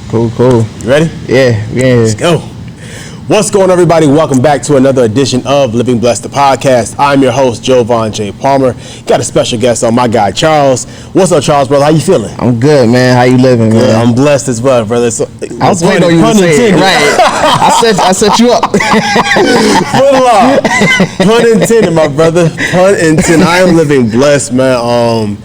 Cool. You ready? Yeah. Let's go. What's going on, everybody? Welcome back to another edition of Living Blessed, the podcast. I'm your host, Joevan J. Palmer. Got a special guest on, my guy, Charles. What's up, Charles, brother? How you feeling? I'm good, man. How you living, man? I'm blessed as well, brother. So, I was waiting on you to say it. Right. I set you up. Pun intended, my brother. Pun intended. I am living blessed, man.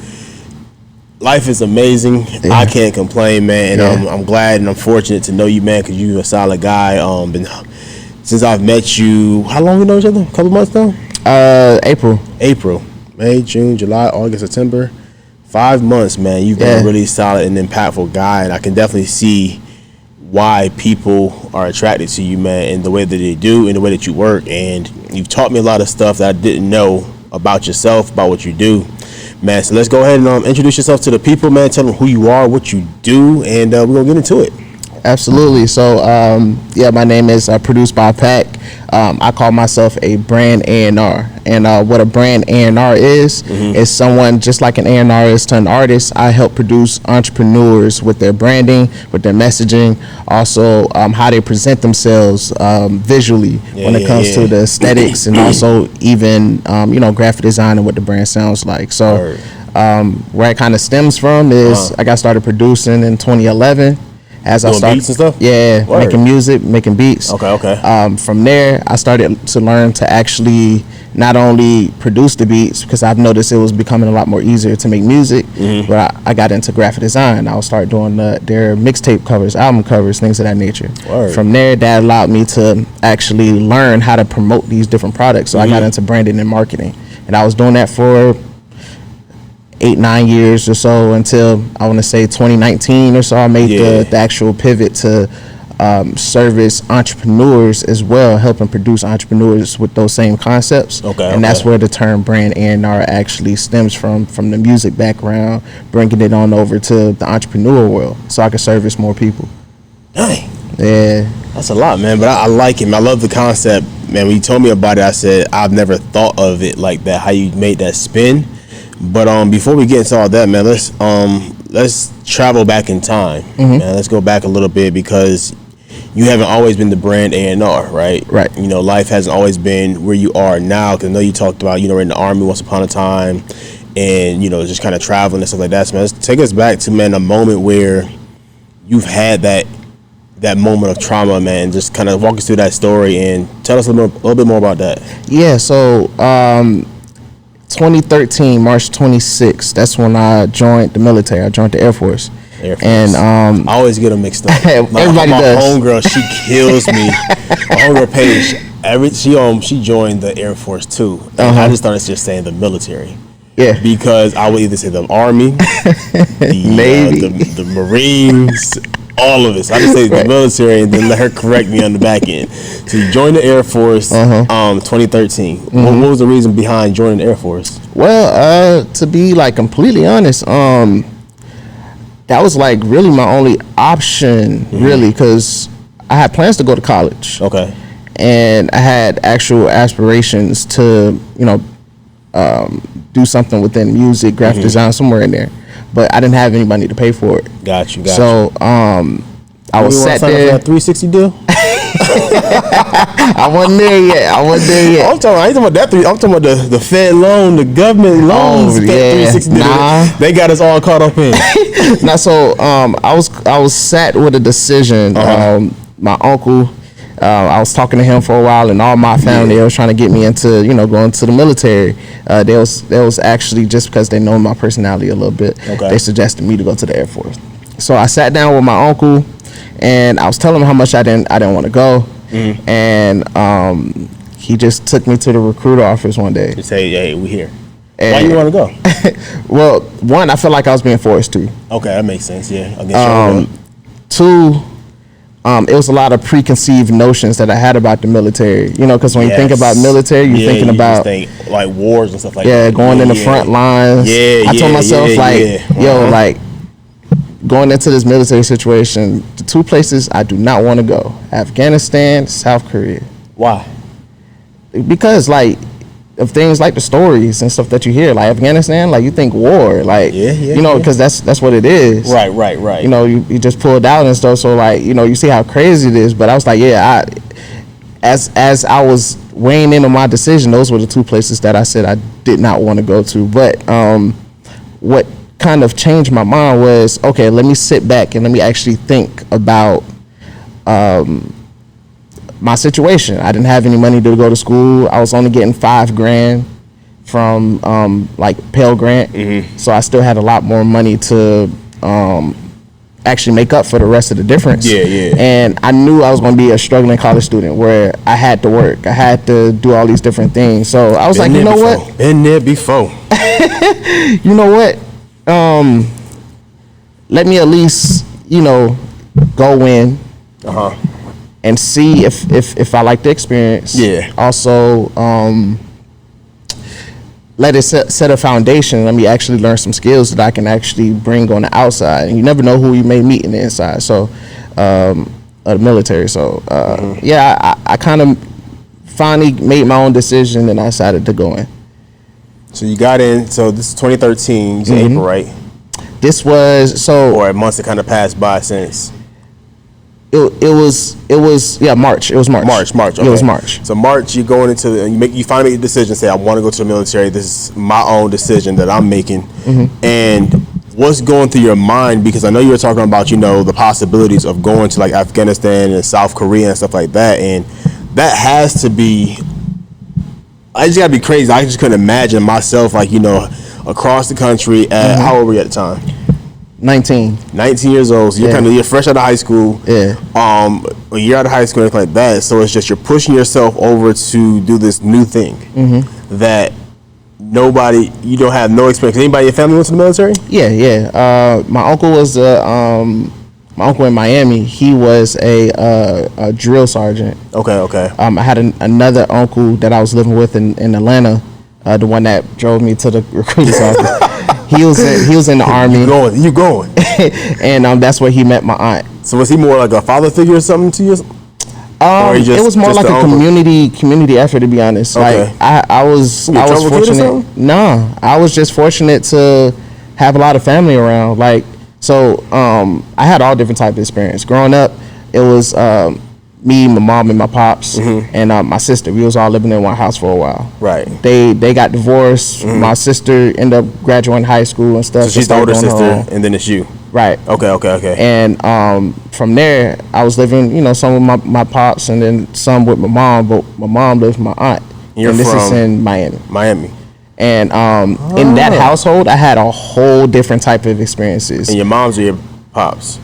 Life is amazing. Yeah. I can't complain, man. And I'm glad and I'm fortunate to know you, man, because you're a solid guy. Since I've met you, how long we know each other? A couple months now? April. May, June, July, August, September. 5 months, man. You've been a really solid and impactful guy, and I can definitely see why people are attracted to you, man, and the way that they do and the way that you work. And you've taught me a lot of stuff that I didn't know about yourself, about what you do. Man, so let's go ahead and introduce yourself to the people, man. Tell them who you are, what you do, and we're going to get into it. Absolutely. So, my name is Produced by Pac. I call myself a brand A&R. And what a brand A&R is someone just like an A&R is to an artist. I help produce entrepreneurs with their branding, with their messaging, also how they present themselves visually when it comes to the aesthetics and also even, graphic design and what the brand sounds like. So where it kind of stems from is I got started producing in 2011. As I started, beats and stuff? Yeah, Word. Making music, making beats. Okay. From there, I started to learn to actually not only produce the beats, because I've noticed it was becoming a lot more easier to make music, but I got into graphic design. I would start doing their mixtape covers, album covers, things of that nature. Word. From there, that allowed me to actually learn how to promote these different products. So I got into branding and marketing. And I was doing that for 8-9 years or so until I want to say 2019 or so. I made the actual pivot to service entrepreneurs as well, helping produce entrepreneurs with those same concepts. And that's where the term brand A&R actually stems from the music background, bringing it on over to the entrepreneur world so I can service more people. Dang. Yeah. That's a lot, man, but I like it. I love the concept, man. When you told me about it, I said, I've never thought of it like that, how you made that spin. But before we get into all that, man, let's travel back in time. Man, let's go back a little bit, because you haven't always been the brand A&R, right? Right. Life hasn't always been where you are now. Because I know you talked about, in the Army once upon a time, and just kind of traveling and stuff like that. So, man, let's take us back to, man, a moment where you've had that moment of trauma, man. Just kind of walk us through that story and tell us a little bit more about that. Yeah. So 2013, March 26th, that's when I joined the military. I joined the Air Force. And I always get them mixed up. Everybody does. My homegirl, she kills me. My homegirl Paige, she joined the Air Force too. And I just started just saying the military. Yeah. Because I would either say the Army, the Navy, the Marines, all of it. So I just say the military and then let her correct me on the back end. So you joined the Air Force 2013. What was the reason behind joining the Air Force? Well, to be completely honest, that was really my only option, really, because I had plans to go to college. Okay. And I had actual aspirations to, do something within music, graphic design, somewhere in there. But I didn't have any money to pay for it. Got you. So I was sat there. Up for that 360 deal? I wasn't there yet. I ain't talking about that. I'm talking about the Fed loan, the government loans. 360 deal. Nah. They got us all caught up in. Now, so I was sat with a decision. My uncle. I was talking to him for a while, and all my family they was trying to get me into, going to the military. They was actually, just because they know my personality a little bit, they suggested me to go to the Air Force. So I sat down with my uncle, and I was telling him how much I didn't want to go, and he just took me to the recruiter office one day. To say, hey, we here. And why you want to go? Well, one, I felt like I was being forced to. Okay, that makes sense. Yeah. Two. It was a lot of preconceived notions that I had about the military, because when you think about military, you're thinking about think, like wars and stuff like that. Going in the front lines. I told myself going into this military situation, the two places I do not want to go: Afghanistan, South Korea. Why? Because of things like the stories and stuff that you hear, like Afghanistan, like you think war, like because that's what it is. Right. You know, you just pulled out and stuff. So like, you know, you see how crazy it is. But I was like, as I was weighing in on my decision, those were the two places that I said I did not want to go to. But what kind of changed my mind was, okay, let me sit back and let me actually think about my situation. I didn't have any money to go to school. I was only getting $5,000 from like Pell Grant, so I still had a lot more money to actually make up for the rest of the difference. And I knew I was going to be a struggling college student where I had to work. I had to do all these different things. So I was like, you know what? Been there before. You know what? Let me at least, you know, go in. And see if I like the experience. Also, let it set a foundation. Let me actually learn some skills that I can actually bring on the outside. And you never know who you may meet in the inside. So, the military. So, I kind of finally made my own decision and I decided to go in. So you got in. So this is 2013. You said April, right? This was or months that kind of passed by since. It was March. It was March. March. Okay. It was March. So March, you're going into you finally make a decision. Say, I want to go to the military. This is my own decision that I'm making. And what's going through your mind? Because I know you were talking about, you know, the possibilities of going to like Afghanistan and South Korea and stuff like that. And that has to be. I just gotta be crazy. I just couldn't imagine myself, like, you know, across the country. How old were you at the time? 19 years old. So you're fresh out of high school. A year out of high school, anything like that. So it's just you're pushing yourself over to do this new thing that you don't have no experience. Anybody in your family went to the military? My uncle was my uncle in Miami. He was a drill sergeant. Okay. I had another uncle that I was living with in Atlanta, the one that drove me to the recruiter's office. He was in the Army. You going? And that's where he met my aunt. So was he more like a father figure or something to you? It was more like a community effort, to be honest. Okay. Like I was fortunate. No, I was just fortunate to have a lot of family around. Like, so I had all different types of experience. Growing up, it was me, my mom, and my pops, and my sister. We was all living in one house for a while. Right. They got divorced. My sister ended up graduating high school and stuff. So she's the older sister, and then it's you. Right. Okay. And from there, I was living, you know, some with my pops, and then some with my mom. But my mom lived with my aunt. And this is in Miami. And in that household, I had a whole different type of experiences. And your moms or your pops?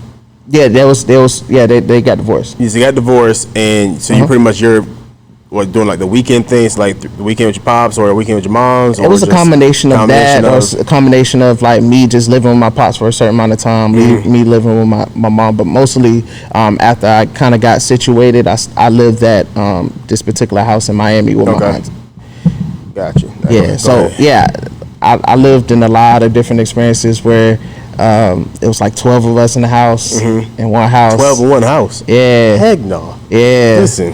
Yeah, they got divorced. You got divorced, and so you pretty much doing like the weekend things, like the weekend with your pops or a weekend with your moms. It was a combination of that, or a combination of like me just living with my pops for a certain amount of time, me living with my mom. But mostly, after I kind of got situated, I lived at this particular house in Miami with my aunt. Gotcha. I lived in a lot of different experiences where. It was like 12 of us in the house, in one house. 12 in one house? Yeah. Heck no. Yeah. Listen.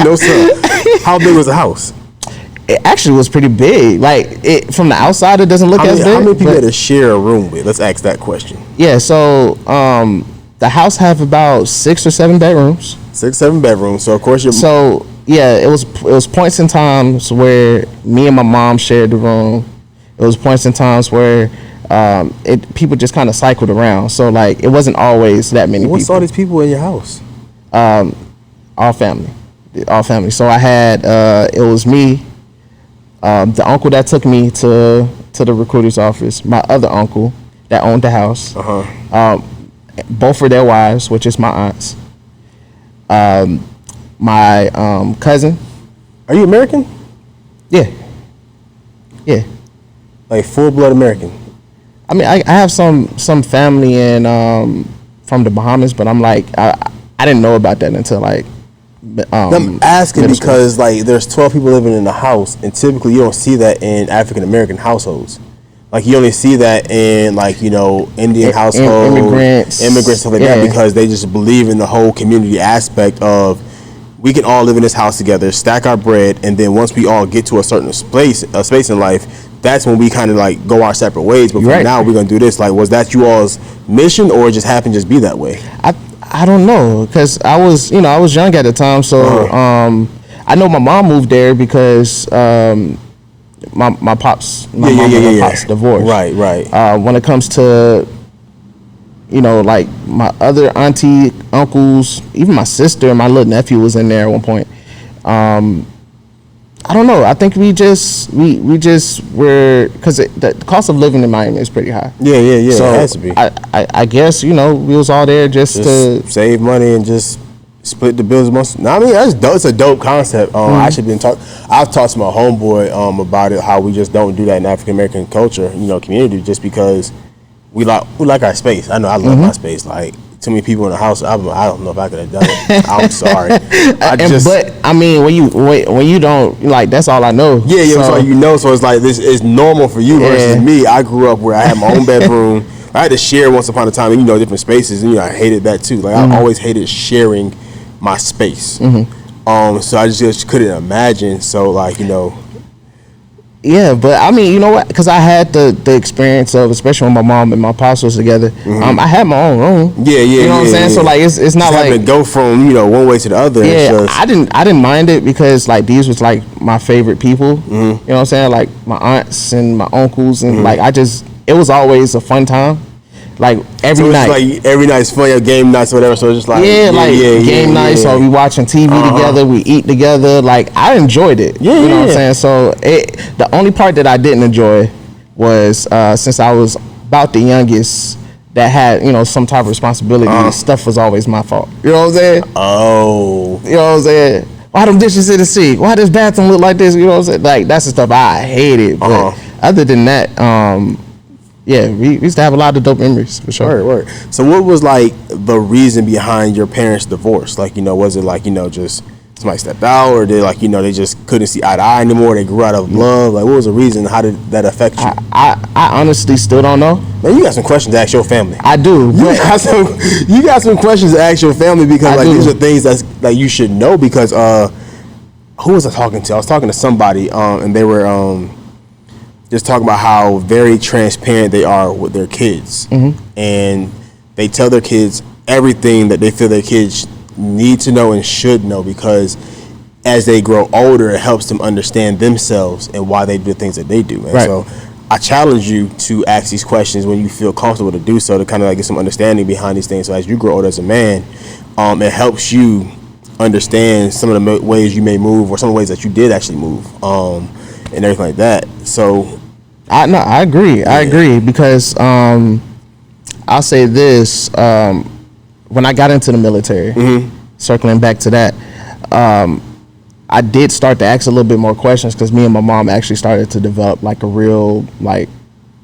No, sir. How big was the house? It actually was pretty big. Like, from the outside, it doesn't look as big. How many people had to share a room with? Let's ask that question. Yeah, so the house have about 6 or 7 bedrooms. 6-7 bedrooms. So, of course, it was points in times where me and my mom shared the room. It was points in times where people just kind of cycled around. So, like, it wasn't always that many people. What's all these people in your house? All family. So I had, it was me, the uncle that took me to the recruiter's office, my other uncle that owned the house, both of their wives, which is my aunts, my cousin. Are you American? Yeah. Like full-blood American? I mean, I have some family in from the Bahamas, but I'm like, I didn't know about that until like. I'm asking because like there's 12 people living in the house, and typically you don't see that in African American households. Like you only see that in like, you know, Indian households, immigrants, stuff like that, because they just believe in the whole community aspect of we can all live in this house together, stack our bread, and then once we all get to a certain space in life, that's when we kind of like go our separate ways. But for now, we're gonna do this. Like, was that you all's mission, or it just happened to just be that way? I don't know, because I was young at the time, so I know my mom moved there because my pops divorced. Right. When it comes to like my other auntie, uncles, even my sister and my little nephew was in there at one point. I don't know. I think we just were, because the cost of living in Miami is pretty high. Yeah. So it has to be. I guess we was all there just to save money and just split the bills amongst. No, I mean that's dope. It's a dope concept. I've talked to my homeboy about it, how we just don't do that in African American culture, community, just because we like our space. I know I love my space. Like, too many people in the house. I don't know if I could have done it. I'm sorry. But I mean, when you don't, like, that's all I know. Yeah. So it's like this is normal for you versus me. I grew up where I had my own bedroom. I had to share once upon a time, and different spaces, and I hated that too. Like I always hated sharing my space. So I just couldn't imagine. So like Yeah, but I mean, you know what? Because I had the experience of, especially when my mom and my pops was together. I had my own room. Yeah. You know what I'm saying? So like, it's not just like to go from one way to the other. Yeah, I didn't mind it, because like these was like my favorite people. You know what I'm saying? Like my aunts and my uncles, and like it was always a fun time. Like every night. Like every night's fun, game nights or whatever. So it's just like game nights, or we watching TV together, we eat together. Like I enjoyed it. You know what I'm saying? So the only part that I didn't enjoy was since I was about the youngest that had some type of responsibility. Stuff was always my fault. You know what I'm saying? Oh. You know what I'm saying? Why them dishes in the sink? Why this bathroom look like this? You know what I'm saying? Like that's the stuff I hated. But other than that, yeah, we used to have a lot of dope memories, for sure. Word. So what was like the reason behind your parents' divorce? Like, was it like, just somebody stepped out, or did like, they just couldn't see eye to eye anymore? They grew out of love. Like, what was the reason? How did that affect you? I honestly still don't know. Man, you got some questions to ask your family. I do. You got some questions to ask your family, because these are things that's like you should know, because who was I talking to? I was talking to somebody, and they were just talking about how very transparent they are with their kids. And they tell their kids everything that they feel their kids need to know and should know, because as they grow older, it helps them understand themselves and why they do things that they do. Man. So I challenge you to ask these questions when you feel comfortable to do so, to kind of like get some understanding behind these things. So as you grow older as a man, it helps you understand some of the ways you may move, or some of the ways that you did actually move. And everything like that. So I agree. I agree, because I'll say this: when I got into the military, circling back to that, I did start to ask a little bit more questions, because me and my mom actually started to develop like a real like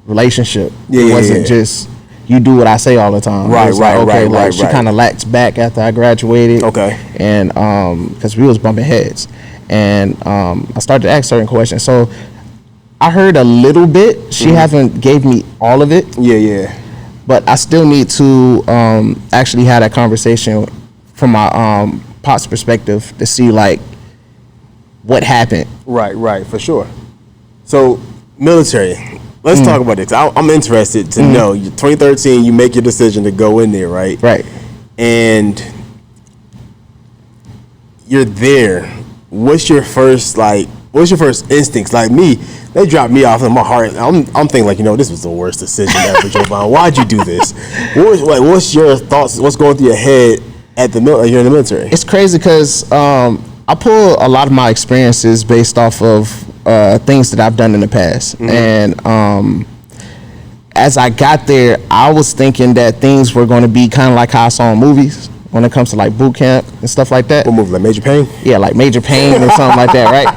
relationship. It wasn't just you do what I say all the time. Right. She kind of laxed back after I graduated. And because we was bumping heads. And I started to ask certain questions. So I heard a little bit. She haven't gave me all of it. Yeah. But I still need to actually have that conversation from my pop's perspective, to see like what happened. Right, for sure. So military. Let's talk about this. I'm interested to know. 2013, you make your decision to go in there, right? Right. And you're there. What's your first instincts? Like me, they dropped me off in my heart. I'm thinking like, this was the worst decision ever, Joevan. Why'd you do this? What's your thoughts? What's going through your head you're in the military? It's crazy, because I pull a lot of my experiences based off of things that I've done in the past. And as I got there, I was thinking that things were going to be kind of like how I saw in movies, when it comes to like boot camp and stuff like that. What movie, like Major Payne? Yeah, like Major Payne or something like that, right?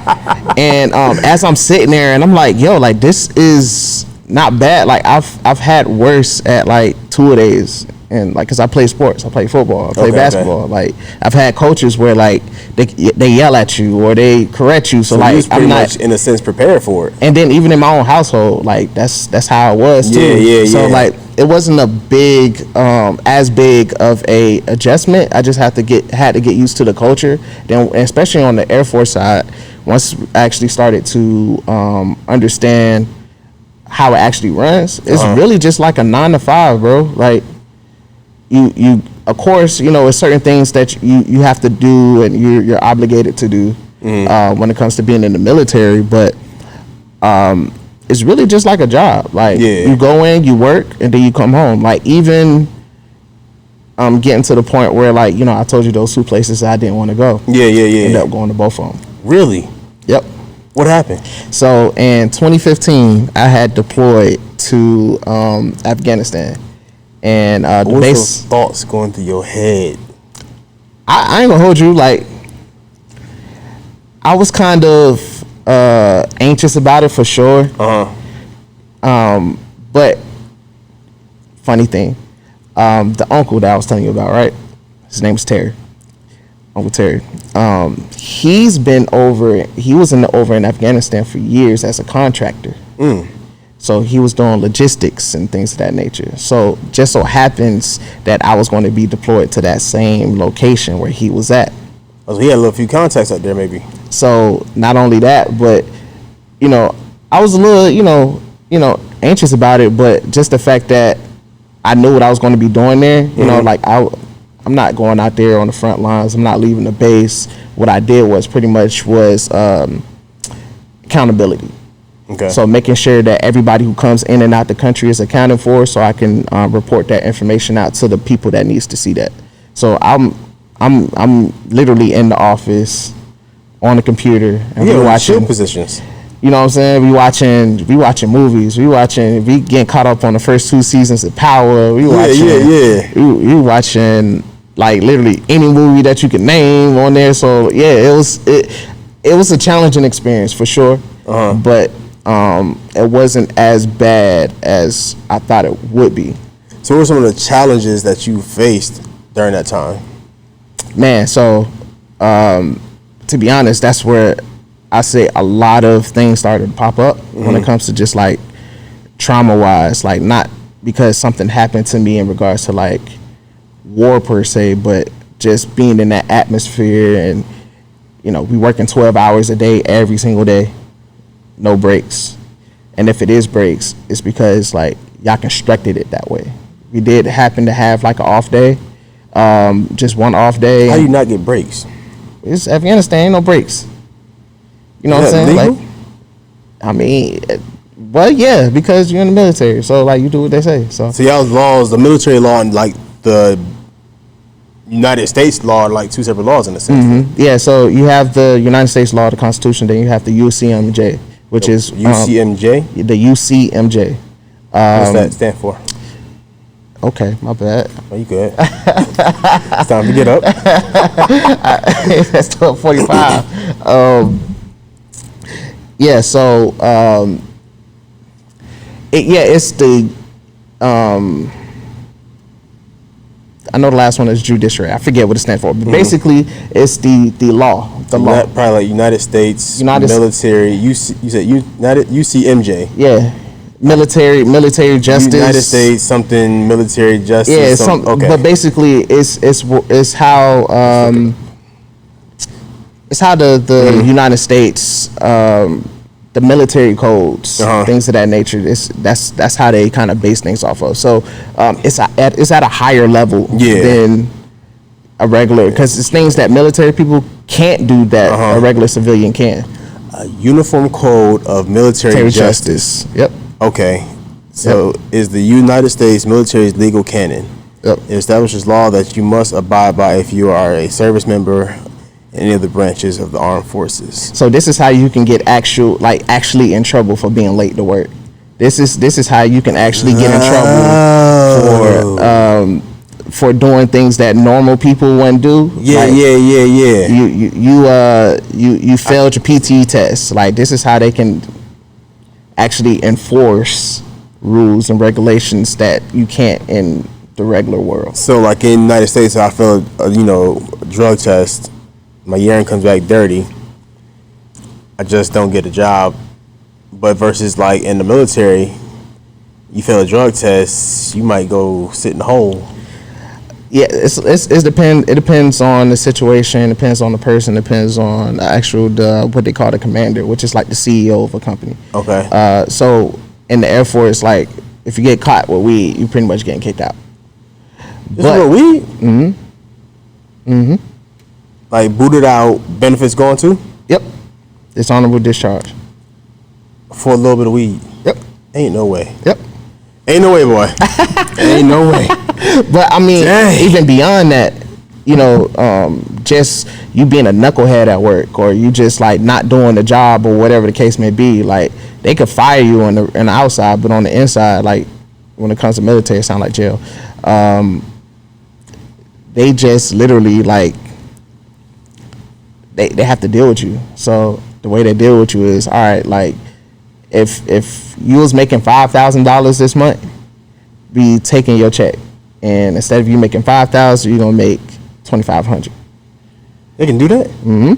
And as I'm sitting there, and I'm like, yo, like this is not bad. Like I've had worse at like 2 of days. and like, cause I play sports, I play football, I play basketball. Okay. Like I've had coaches where like they yell at you or they correct you. So like I'm not much, in a sense, prepared for it. And then even in my own household, like that's how it was too. So like it wasn't a big as big of a adjustment. I just had to get used to the culture. Then especially on the Air Force side, once I actually started to understand how it actually runs, it's really just like a 9 to 5, bro. Like you of course, you know, it's certain things that you have to do and you're obligated to do when it comes to being in the military, but it's really just like a job. Like you go in, you work, and then you come home. Like even getting to the point where, like, you know, I told you those 2 places I didn't want to go. Ended up going to both of them. Really? Yep. What happened? So in 2015, I had deployed to Afghanistan, and the base. What's those thoughts going through your head? I ain't gonna hold you. Like I was kind of anxious about it for sure. But funny thing, the uncle that I was telling you about, right? His name is Terry. Uncle Terry. He was over in Afghanistan for years as a contractor. So he was doing logistics and things of that nature. So just so happens that I was going to be deployed to that same location where he was at. Oh, so he had a few contacts out there, maybe. So not only that, but you know, I was a little, you know, anxious about it, but just the fact that I knew what I was going to be doing there, you know, like I'm not going out there on the front lines. I'm not leaving the base. What I did was pretty much accountability. Okay. So making sure that everybody who comes in and out the country is accounted for, so I can report that information out to the people that needs to see that. So I'm literally in the office on the computer and we watching positions. You know what I'm saying? We watching movies. We getting caught up on the first 2 seasons of Power. We watching like literally any movie that you can name on there. So yeah, it was a challenging experience for sure. But it wasn't as bad as I thought it would be. So what were some of the challenges that you faced during that time? Man, so to be honest, that's where I say a lot of things started to pop up when it comes to just like trauma wise, like not because something happened to me in regards to like war per se, but just being in that atmosphere. And you know, we working 12 hours a day every single day, no breaks. And if it is breaks, it's because like y'all constructed it that way. We did happen to have like an off day, just one off day. How do you not get breaks? It's Afghanistan, ain't no breaks. You know what I'm saying? Legal? Like, I mean, well, yeah, because you're in the military, so like you do what they say. So y'all's laws, the military law and like the United States law, are like 2 separate laws in a sense. Yeah, so you have the United States law, the Constitution, then you have the UCMJ, which is UCMJ. The UCMJ. What's that stand for? Okay, my bad. Oh, you good? It's time to get up. That's 12:45. Yeah, so it's the I know the last one is judiciary. I forget what it stands for, but basically it's the law. The law. Probably like United States military. You said UCMJ. Yeah. Military justice. United States something military justice. Yeah, okay. But basically it's how the United States the military codes, things of that nature. That's how they kind of base things off of. So it's at a higher level than a regular, because it's things that military people can't do that a regular civilian can. A uniform code of military justice. Yep. Okay. So is the United States military's legal canon. Yep. It establishes law that you must abide by if you are a service member in any of the branches of the armed forces. So this is how you can get actually in trouble for being late to work. This is how you can actually get in trouble for doing things that normal people wouldn't do. Yeah. You failed your PT test. Like, this is how they can actually enforce rules and regulations that you can't in the regular world. So like in the United States, I feel a drug test, my urine comes back dirty, I just don't get a job. But versus like in the military, you fail a drug test, you might go sit in the hole. Yeah, it depends on the situation, depends on the person, depends on the actual what they call the commander, which is like the CEO of a company. Okay. So in the Air Force, like if you get caught with weed, you pretty much getting kicked out. But weed? Like booted out, benefits going to? Yep. Dishonorable discharge. For a little bit of weed? Yep. Ain't no way. Yep. Ain't no way, boy. Ain't no way. But I mean, Dang. even beyond that, just you being a knucklehead at work, or you just like not doing the job, or whatever the case may be, like they could fire you on the outside, but on the inside, like when it comes to military, it sounds like jail. They just literally like they have to deal with you. So the way they deal with you is, all right, like if you was making $5,000 this month, be taking your check, and instead of you making $5,000, you're gonna make $2,500. They can do that? Mm-hmm.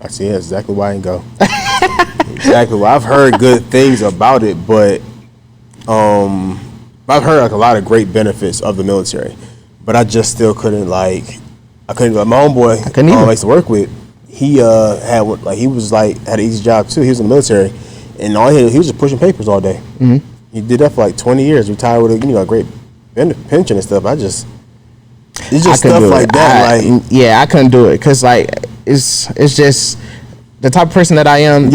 I see. That's exactly why I didn't go. Exactly. Well, I've heard good things about it, but I've heard like a lot of great benefits of the military, but I just still couldn't like. I couldn't. Like, my homeboy I used to work with, he had an easy job too. He was in the military, and he was just pushing papers all day. Mm-hmm. He did that for like 20 years. Retired with a great pension and stuff. It's just stuff like that. I couldn't do it because like it's just the type of person that I am.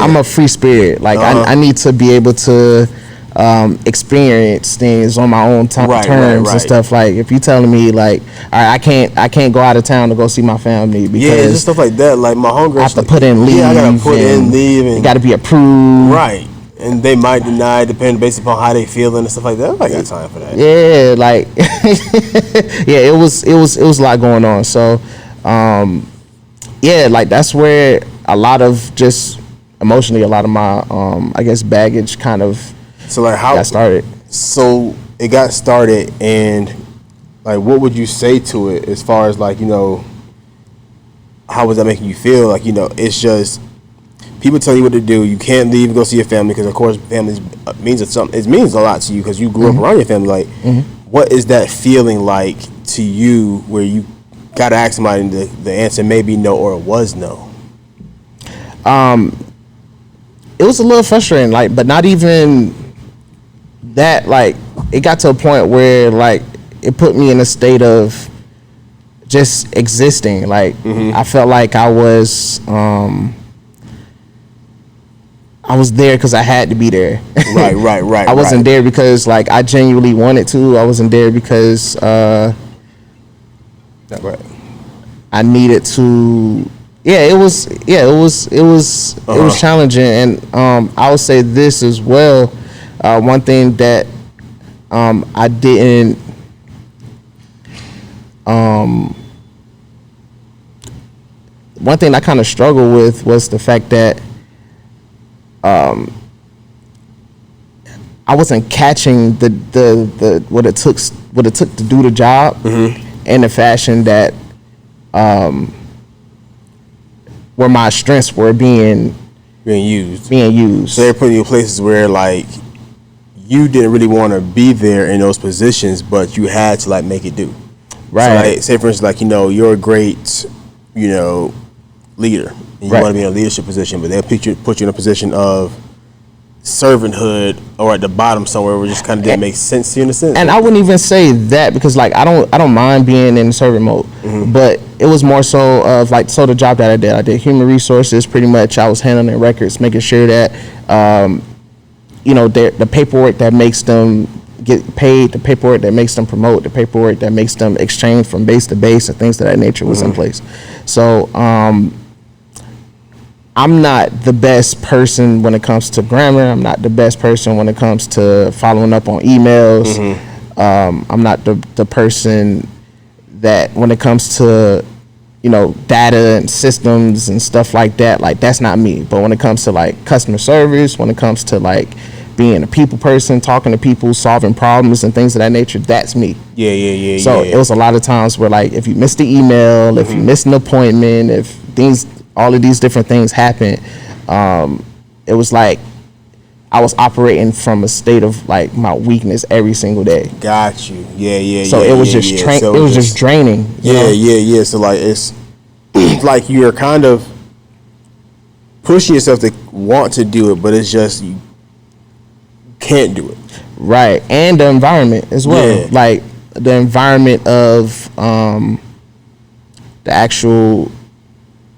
I'm a free spirit. Like I need to be able to experience things on my own terms and stuff. Like if you telling me like, all right, I can't go out of town to go see my family because just stuff like that. Like my homegirl, I have to put in leave. Yeah, I gotta put in leave, and it got to be approved. Right. And they might deny, depending based upon how they feeling and stuff like that. I got time for that. Yeah, like it was a lot going on. So like that's where a lot of just emotionally, a lot of my I guess baggage kind of got started. So it got started, and like what would you say to it as far as like, how was that making you feel? Like, it's just people tell you what to do. You can't leave and go see your family because, of course, family means something. It means a lot to you because you grew up around your family. Like, what is that feeling like to you where you got to ask somebody and the answer may be no or it was no? It was a little frustrating, like, but not even that. Like, it got to a point where, like, it put me in a state of just existing. Like, I felt like I was there because I had to be there. Right. I wasn't there because like I genuinely wanted to. I wasn't there because I needed to. It was challenging, and I would say this as well. One thing that I didn't. One thing I kind of struggled with was the fact that I wasn't catching the what it took to do the job in the fashion that where my strengths were being used. So they're putting you in places where like you didn't really want to be there in those positions, but you had to like make it do. Right. So like, say for instance, like you're a great leader, and you want to be in a leadership position, but they'll put you in a position of servanthood or at the bottom somewhere where it just kind of didn't make sense to you in a sense. And I wouldn't even say that because like I don't mind being in servant mode, but it was more so of like the job that I did human resources. Pretty much I was handling records, making sure that the paperwork that makes them get paid, the paperwork that makes them promote, the paperwork that makes them exchange from base to base and things of that nature was in place. So I'm not the best person when it comes to grammar. I'm not the best person when it comes to following up on emails. I'm not the person that when it comes to data and systems and stuff like that, like that's not me. But when it comes to like customer service, when it comes to like being a people person, talking to people, solving problems and things of that nature, that's me. Yeah. So it was a lot of times where, like, if you missed the email, if you missed an appointment, if all of these different things happen, it was like I was operating from a state of like my weakness every single day. Got you. Yeah. So it was just it was just draining. Yeah. So like it's like you're kind of pushing yourself to want to do it, but it's just you can't do it. Right, and the environment as well. Yeah. Like the environment of the actual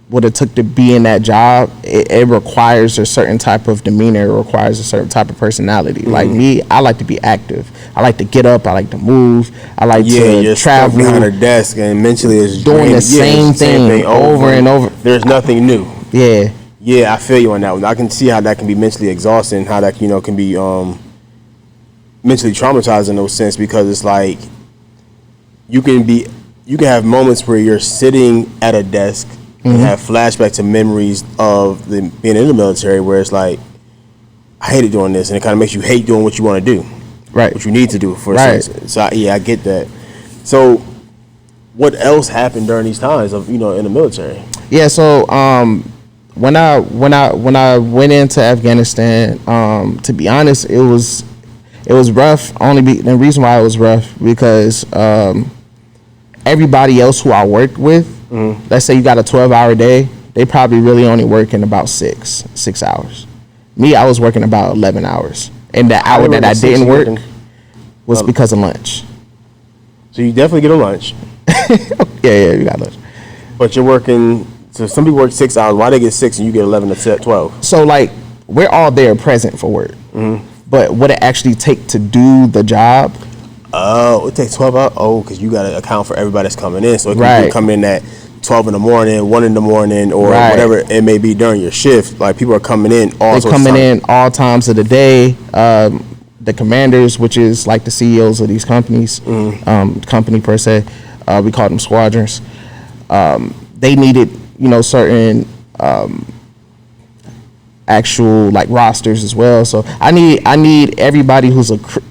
what it took to be in that job. It requires a certain type of demeanor. It requires a certain type of personality. Like me, I like to be active. I like to get up. I like to move. I like to travel. Behind a desk and mentally is doing the same thing over and over. There's nothing new. Yeah, I feel you on that one. I can see how that can be mentally exhausting, how that can be mentally traumatizing in those sense, because it's like you can have moments where you're sitting at a desk and have flashbacks to memories of being in the military, where it's like, I hated doing this, and it kind of makes you hate doing what you want to do, right? What you need to do for a sense. So I get that. So what else happened during these times of in the military? Yeah, so when I went into Afghanistan, to be honest, it was rough. The reason why it was rough because everybody else who I worked with, let's say you got a 12-hour day, they probably really only working about 6 hours. Me, I was working about 11 hours, and the hour that I didn't work was because of lunch. So you definitely get a lunch. Yeah, you got lunch. But you're working. So some people work 6 hours. Why they get 6 and you get 11 to 12? So like we're all there present for work, but what it actually take to do the job? Oh, it takes 12 hours. Oh, because you got to account for everybody that's coming in. So it can come in at 12 in the morning, 1 in the morning, or whatever it may be during your shift. Like people are coming in all times of the day. The commanders, which is like the CEOs of these companies, company per se, we call them squadrons. They needed certain actual like rosters as well. So I need everybody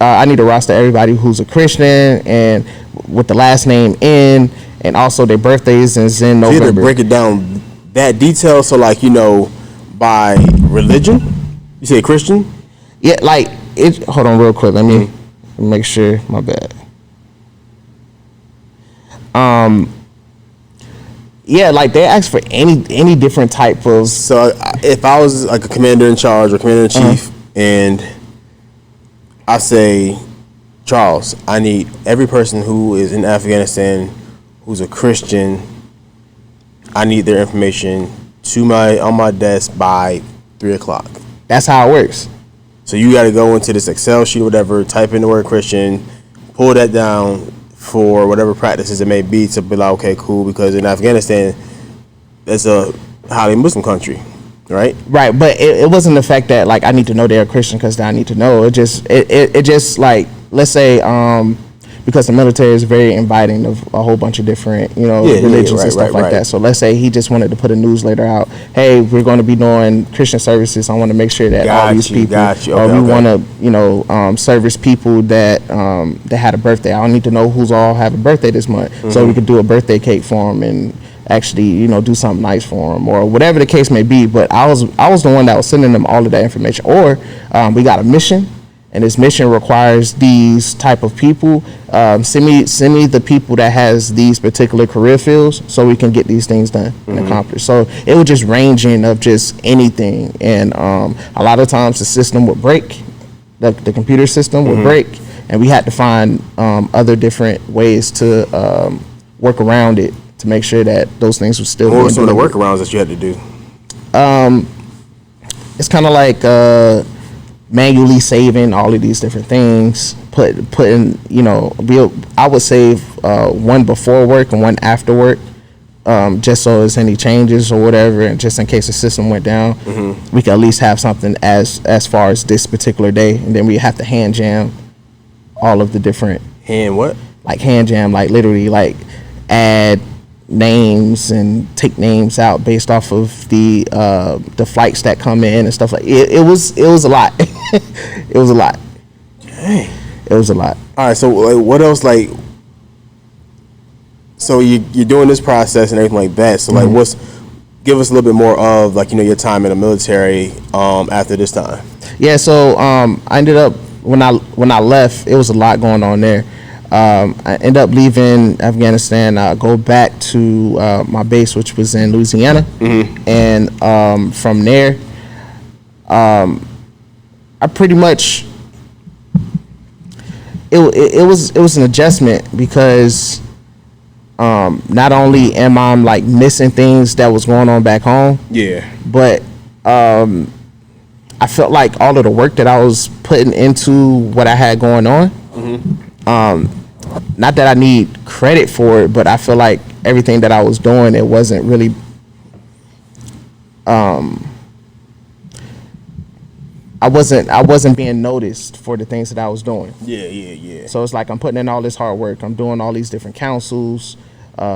I need to roster everybody who's a Christian and with the last name N, and also their birthdays is in November. So you have to break it down that detail. So like by religion, you say Christian? Yeah, like it. Hold on, real quick. Let me make sure. My bad. Yeah, like they ask for any different type of. So if I was like a commander in charge or commander in chief, and I say, Charles, I need every person who is in Afghanistan who's a Christian, I need their information on my desk by 3:00. That's how it works. So you got to go into this Excel sheet or whatever, type in the word Christian, pull that down for whatever practices it may be, to be like, okay, cool, because in Afghanistan, that's a highly Muslim country, right? Right, but it wasn't the fact that like I need to know they're a Christian because I need to know. It just like, let's say because the military is very inviting of a whole bunch of different religions and stuff like that. So let's say he just wanted to put a newsletter out. Hey, we're going to be doing Christian services. I want to make sure that all these people, we want to service people that had a birthday. I don't need to know who's all have a birthday this month, so we could do a birthday cake for them and actually do something nice for them or whatever the case may be. But I was the one that was sending them all of that information. Or we got a mission, and this mission requires these type of people. Send me the people that has these particular career fields so we can get these things done and accomplished. So it was just ranging of just anything. And a lot of times the system would break, the computer system would break, and we had to find other different ways to work around it to make sure that those things were still. What were some of the workarounds that you had to do? It's kind of like manually saving all of these different things, putting I would save one before work and one after work, just so there's any changes or whatever, and just in case the system went down, we could at least have something as far as this particular day. And then we have to hand jam all of the different hand jam, like literally like add names and take names out based off of the flights that come in and stuff like it. It was a lot. It was a lot. Dang. It was a lot. All right, so like, what else? Like, so you're doing this process and everything like that. So like, give us a little bit more of like your time in the military after this time. Yeah, so I ended up when I left, it was a lot going on there. I ended up leaving Afghanistan. I go back to my base, which was in Louisiana, and from there, I pretty much it was an adjustment because not only am I like missing things that was going on back home, but I felt like all of the work that I was putting into what I had going on, not that I need credit for it, but I feel like everything that I was doing, it wasn't really, I wasn't being noticed for the things that I was doing. Yeah. So it's like I'm putting in all this hard work. I'm doing all these different councils,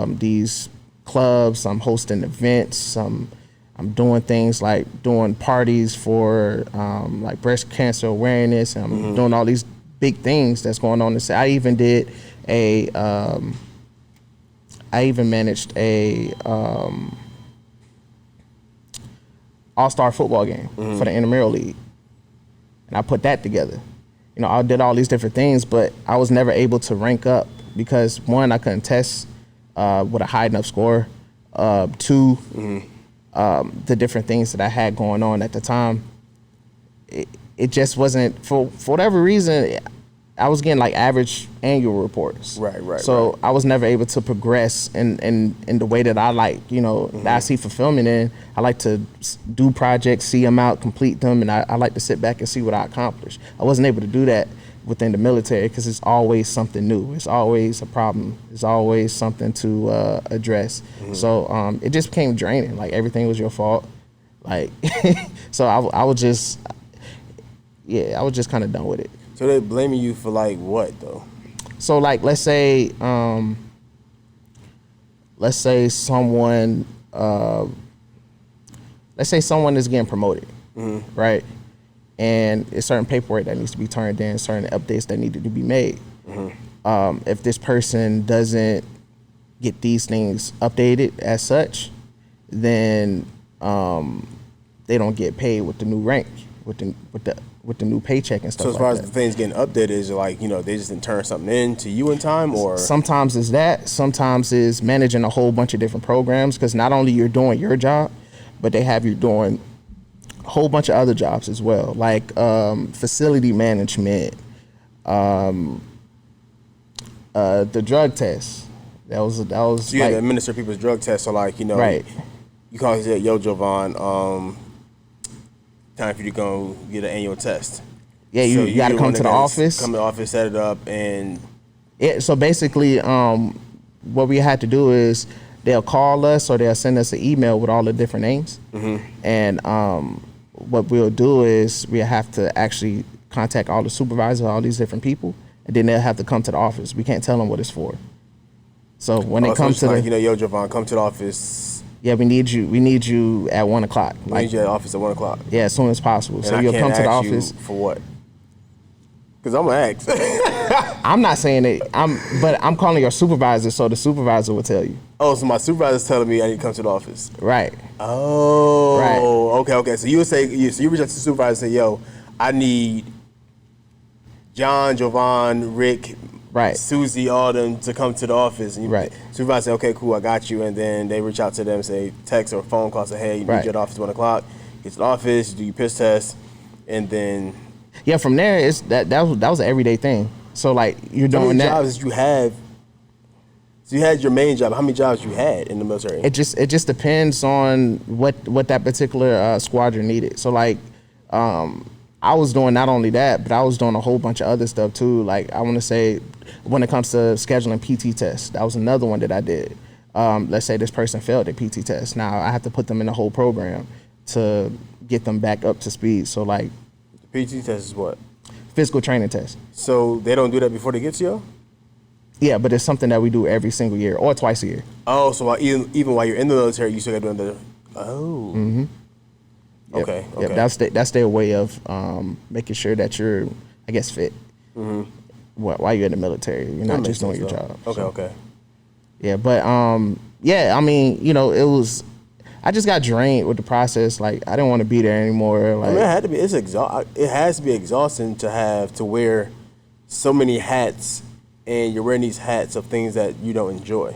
these clubs. I'm hosting events. I'm doing things like doing parties for like breast cancer awareness. And I'm doing all these big things that's going on. I even did I even managed a all-star football game for the intramural league. And I put that together. I did all these different things, but I was never able to rank up because one, I couldn't test with a high enough score. Two, the different things that I had going on at the time, it just wasn't, for whatever reason, I was getting like average annual reports. Right. So I was never able to progress in the way that I like, that I see fulfillment in. I like to do projects, see them out, complete them, and I like to sit back and see what I accomplished. I wasn't able to do that within the military because it's always something new. It's always a problem. It's always something to address. So it just became draining. Like everything was your fault. Like, so I was just kind of done with it. So they're blaming you for like what though? So like let's say someone is getting promoted, right? And it's certain paperwork that needs to be turned in, certain updates that needed to be made. If this person doesn't get these things updated as such, then they don't get paid with the new rank, with the new paycheck and stuff. So as far as the things getting updated, is it like they just didn't turn something in to you in time, or sometimes it's that, sometimes it's managing a whole bunch of different programs because not only you're doing your job, but they have you doing a whole bunch of other jobs as well, like facility management, the drug test. That was so you had to administer people's drug tests. So like right. You call and say, "Yo, Joevan, time for you to go get an annual test." Yeah, you got to come to the office. Come to the office, set it up, and so basically, what we had to do is they'll call us or they'll send us an email with all the different names, and what we'll do is we have to actually contact all the supervisors, all these different people, and then they'll have to come to the office. We can't tell them what it's for. So when it comes to yo, Joevan, come to the office. Yeah, we need you at 1 o'clock. We need you at the office at 1 o'clock. Yeah, as soon as possible. And so you'll come to the office. For what? Because I'm gonna ask. I'm not saying it. But I'm calling your supervisor, so the supervisor will tell you. Oh, so my supervisor's telling me I need to come to the office. Right. Oh. Right. Okay. So you would say, so you reach out to the supervisor and say, "Yo, I need John, Joevan, Rick, right, Susie, all them to come to the office." And right. Supervisor say, "Okay, cool, I got you." And then they reach out to them, say text or phone call, say, "Hey, you need you at the office at 1 o'clock." Get to the office, do your piss test, and then. Yeah, from there it's that was an everyday thing. So like you're doing that. How many jobs did you have? So you had your main job. How many jobs you had in the military? It just depends on what that particular squadron needed. So like I was doing not only that, but I was doing a whole bunch of other stuff too. Like I want to say when it comes to scheduling PT tests, that was another one that I did. Let's say this person failed their PT test. Now I have to put them in the whole program to get them back up to speed. So like the PT test is what? Physical training test. So they don't do that before they get to you? Yeah, but it's something that we do every single year or twice a year. Oh, so even while you're in the military, you still got to do the. Oh. Mm-hmm. Yep. Okay. Yep. That's their way of making sure that you're, I guess, fit. Mm-hmm. While you're in the military, you're not just doing your job. Okay. So. Okay. Yeah, but yeah, I mean, you know, it was. I just got drained with the process. Like, I didn't want to be there anymore. Like, I mean, it had to be. It has to be exhausting to have to wear so many hats, and you're wearing these hats of things that you don't enjoy.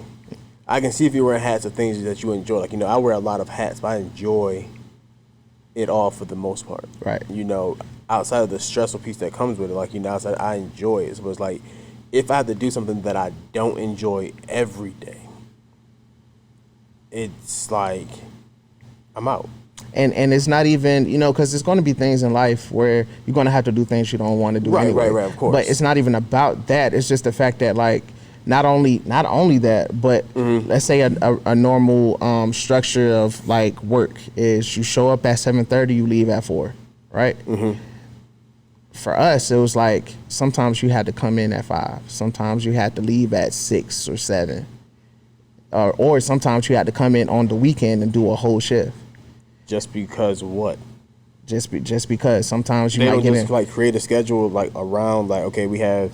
I can see if you're wearing hats of things that you enjoy. Like, you know, I wear a lot of hats, but I enjoy it all for the most part. Right. You know, outside of the stressful piece that comes with it, like, you know, outside, I enjoy it. So it's like, if I have to do something that I don't enjoy every day, it's like, I'm out. And it's not even, you know, because there's going to be things in life where you're going to have to do things you don't want to do anyway. Right, of course. But it's not even about that. It's just the fact that, like, not only that, but let's say a normal structure of, like, work is you show up at 7:30, you leave at 4, right? Mm-hmm. For us, it was like sometimes you had to come in at 5. Sometimes you had to leave at 6 or 7. Or sometimes you had to come in on the weekend and do a whole shift. Just because what? Just because sometimes you might get in. Like create a schedule like around like, okay, we have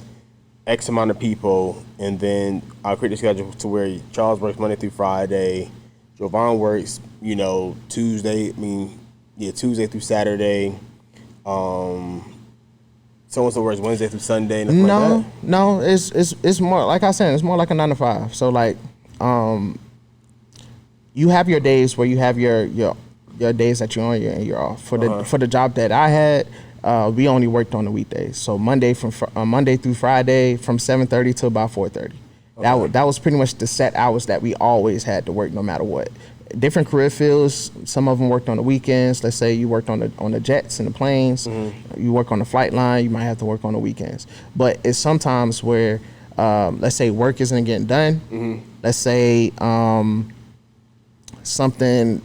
X amount of people, and then I'll create a schedule to where Charles works Monday through Friday, Joevan works, you know, Tuesday through Saturday, so-and-so works Wednesday through Sunday. No, it's more like I said, it's more like a 9 to 5. So like, you have your days where you have your days that you're on and you're off. For the job that I had, we only worked on the weekdays. So Monday through Friday from 7:30 to about 4:30. Okay. That was pretty much the set hours that we always had to work no matter what. Different career fields. Some of them worked on the weekends. Let's say you worked on the jets and the planes. Mm-hmm. You work on the flight line. You might have to work on the weekends. But it's sometimes where, let's say work isn't getting done. Mm-hmm. Let's say something,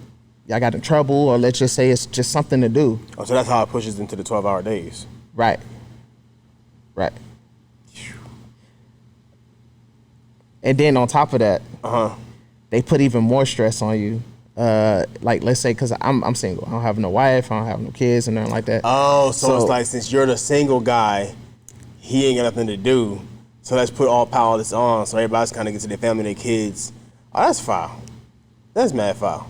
I got in trouble, or let's just say it's just something to do. Oh, so that's how it pushes into the 12-hour days. Right. And then on top of that, they put even more stress on you. Like, let's say, because I'm single. I don't have no wife. I don't have no kids and nothing like that. Oh, so it's like, since you're the single guy, he ain't got nothing to do. So let's put all power of this on, so everybody's kind of get to their family and their kids. Oh, that's foul. That's mad foul.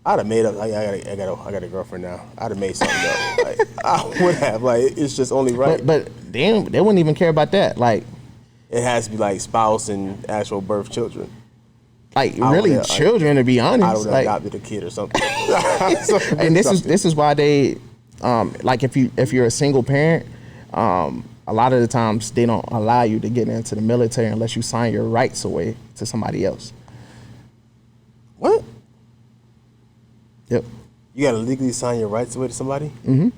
I'd have made up. I got a girlfriend now. I'd have made something up. Like, I would have. Like, it's just only right. But they wouldn't even care about that. Like, it has to be like spouse and actual birth children. Like, really, children, to be honest. I would have adopted a kid or something. And this is why they, like, if you're a single parent, a lot of the times they don't allow you to get into the military unless you sign your rights away to somebody else. What? Yep. You gotta legally sign your rights away to somebody,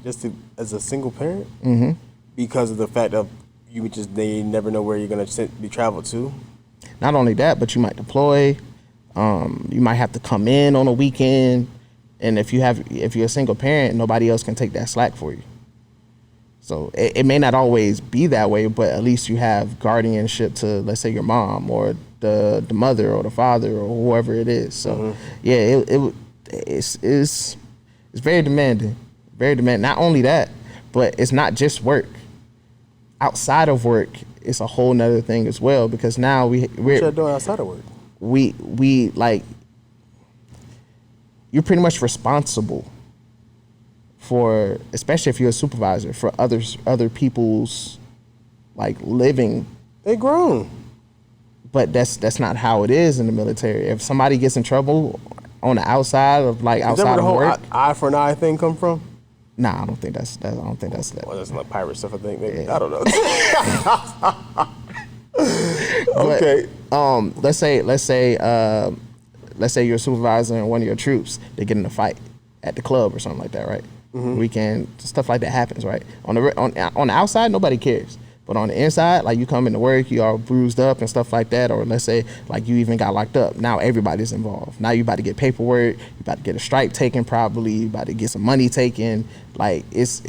just as a single parent, because of the fact of they never know where you're gonna be traveled to. Not only that, but you might deploy. You might have to come in on a weekend, and if you're a single parent, nobody else can take that slack for you. So it may not always be that way, but at least you have guardianship to, let's say, your mom or the mother or the father or whoever it is. So yeah, it's very demanding, very demanding. Not only that, but it's not just work. Outside of work, it's a whole nother thing as well, because now we're what y'all doing outside of work? We like, you're pretty much responsible for, especially if you're a supervisor, for other people's, like, living. They grown. But that's not how it is in the military. If somebody gets in trouble on the outside of, like, outside of work, eye for an eye thing come from? Nah, I don't think that's that. Well, that's like pirate stuff, I think. Maybe. Yeah. I don't know. Okay. But, let's say you're a supervisor and one of your troops, they get in a fight at the club or something like that, right? Weekend, stuff like that happens, right? On the outside, nobody cares. But on the inside, like, you come into work, you are bruised up and stuff like that, or let's say, like, you even got locked up. Now everybody's involved. Now you about to get paperwork, you about to get a stripe taken probably, you about to get some money taken. Like, it's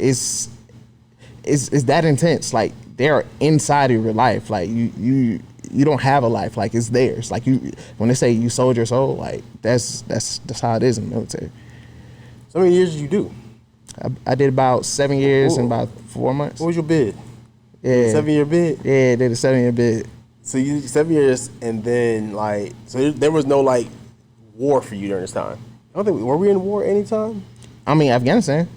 that intense. Like, they're inside of your life. Like you don't have a life. Like it's theirs. Like when they say you sold your soul, like that's how it is in the military. So how many years did you do? I did about 7 years and about 4 months. What was your bid? Yeah, 7-year bid. Yeah, did a 7-year bid. So you did 7 years, and then like, so there was no like war for you during this time. I don't think were we in war anytime? I mean, Afghanistan.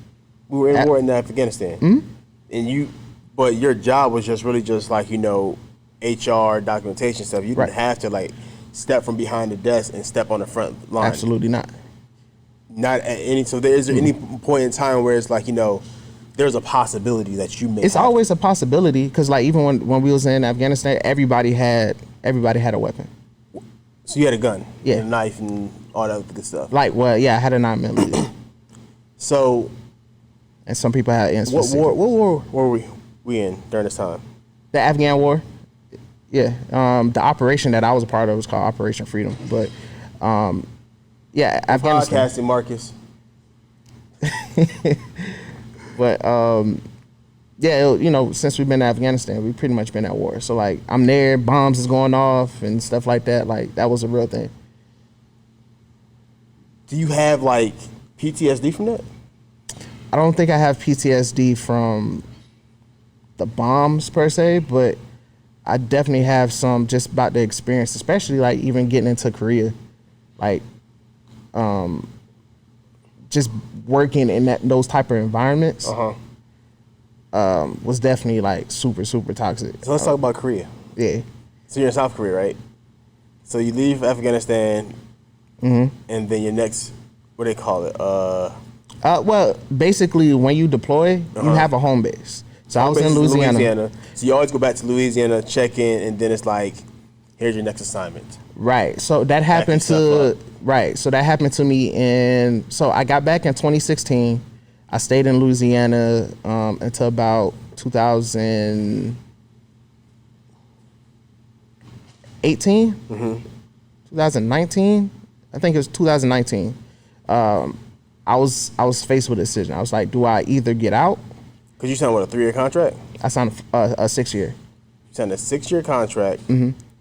We were in war in Afghanistan, and but your job was just really just like HR documentation stuff. You didn't have to like step from behind the desk and step on the front line. Absolutely not. Not at any. So is there any point in time where it's like there's a possibility that you may. It's always a possibility because like even when we was in Afghanistan, everybody had a weapon. So you had a gun, yeah, and a knife, and all that good stuff. Like, well, yeah, I had a 9mm. So, and some people had. What war were we in during this time? The Afghan War. Yeah, the operation that I was a part of was called Operation Freedom, but yeah, Afghanistan. Podcasting, Marcus. But yeah, since we've been to Afghanistan, we've pretty much been at war. So like, I'm there, bombs is going off and stuff like that. Like that was a real thing. Do you have like PTSD from that? I don't think I have PTSD from the bombs per se, but I definitely have some just about the experience, especially like even getting into Korea, like just working in those type of environments was definitely like super, super toxic. So let's talk about Korea. Yeah. So you're in South Korea, right? So you leave Afghanistan, and then your next, what do they call it? Well, basically, when you deploy, you have a home base. So I was in Louisiana. So you always go back to Louisiana, check in, and then it's like, here's your next assignment. Right. So that happened to me so I got back in 2016. I stayed in Louisiana until about 2018, 2019. I think it was 2019. I was faced with a decision. I was like, do I either get out? Because you signed, what, a 3-year contract? I signed a 6-year. You signed a 6-year contract.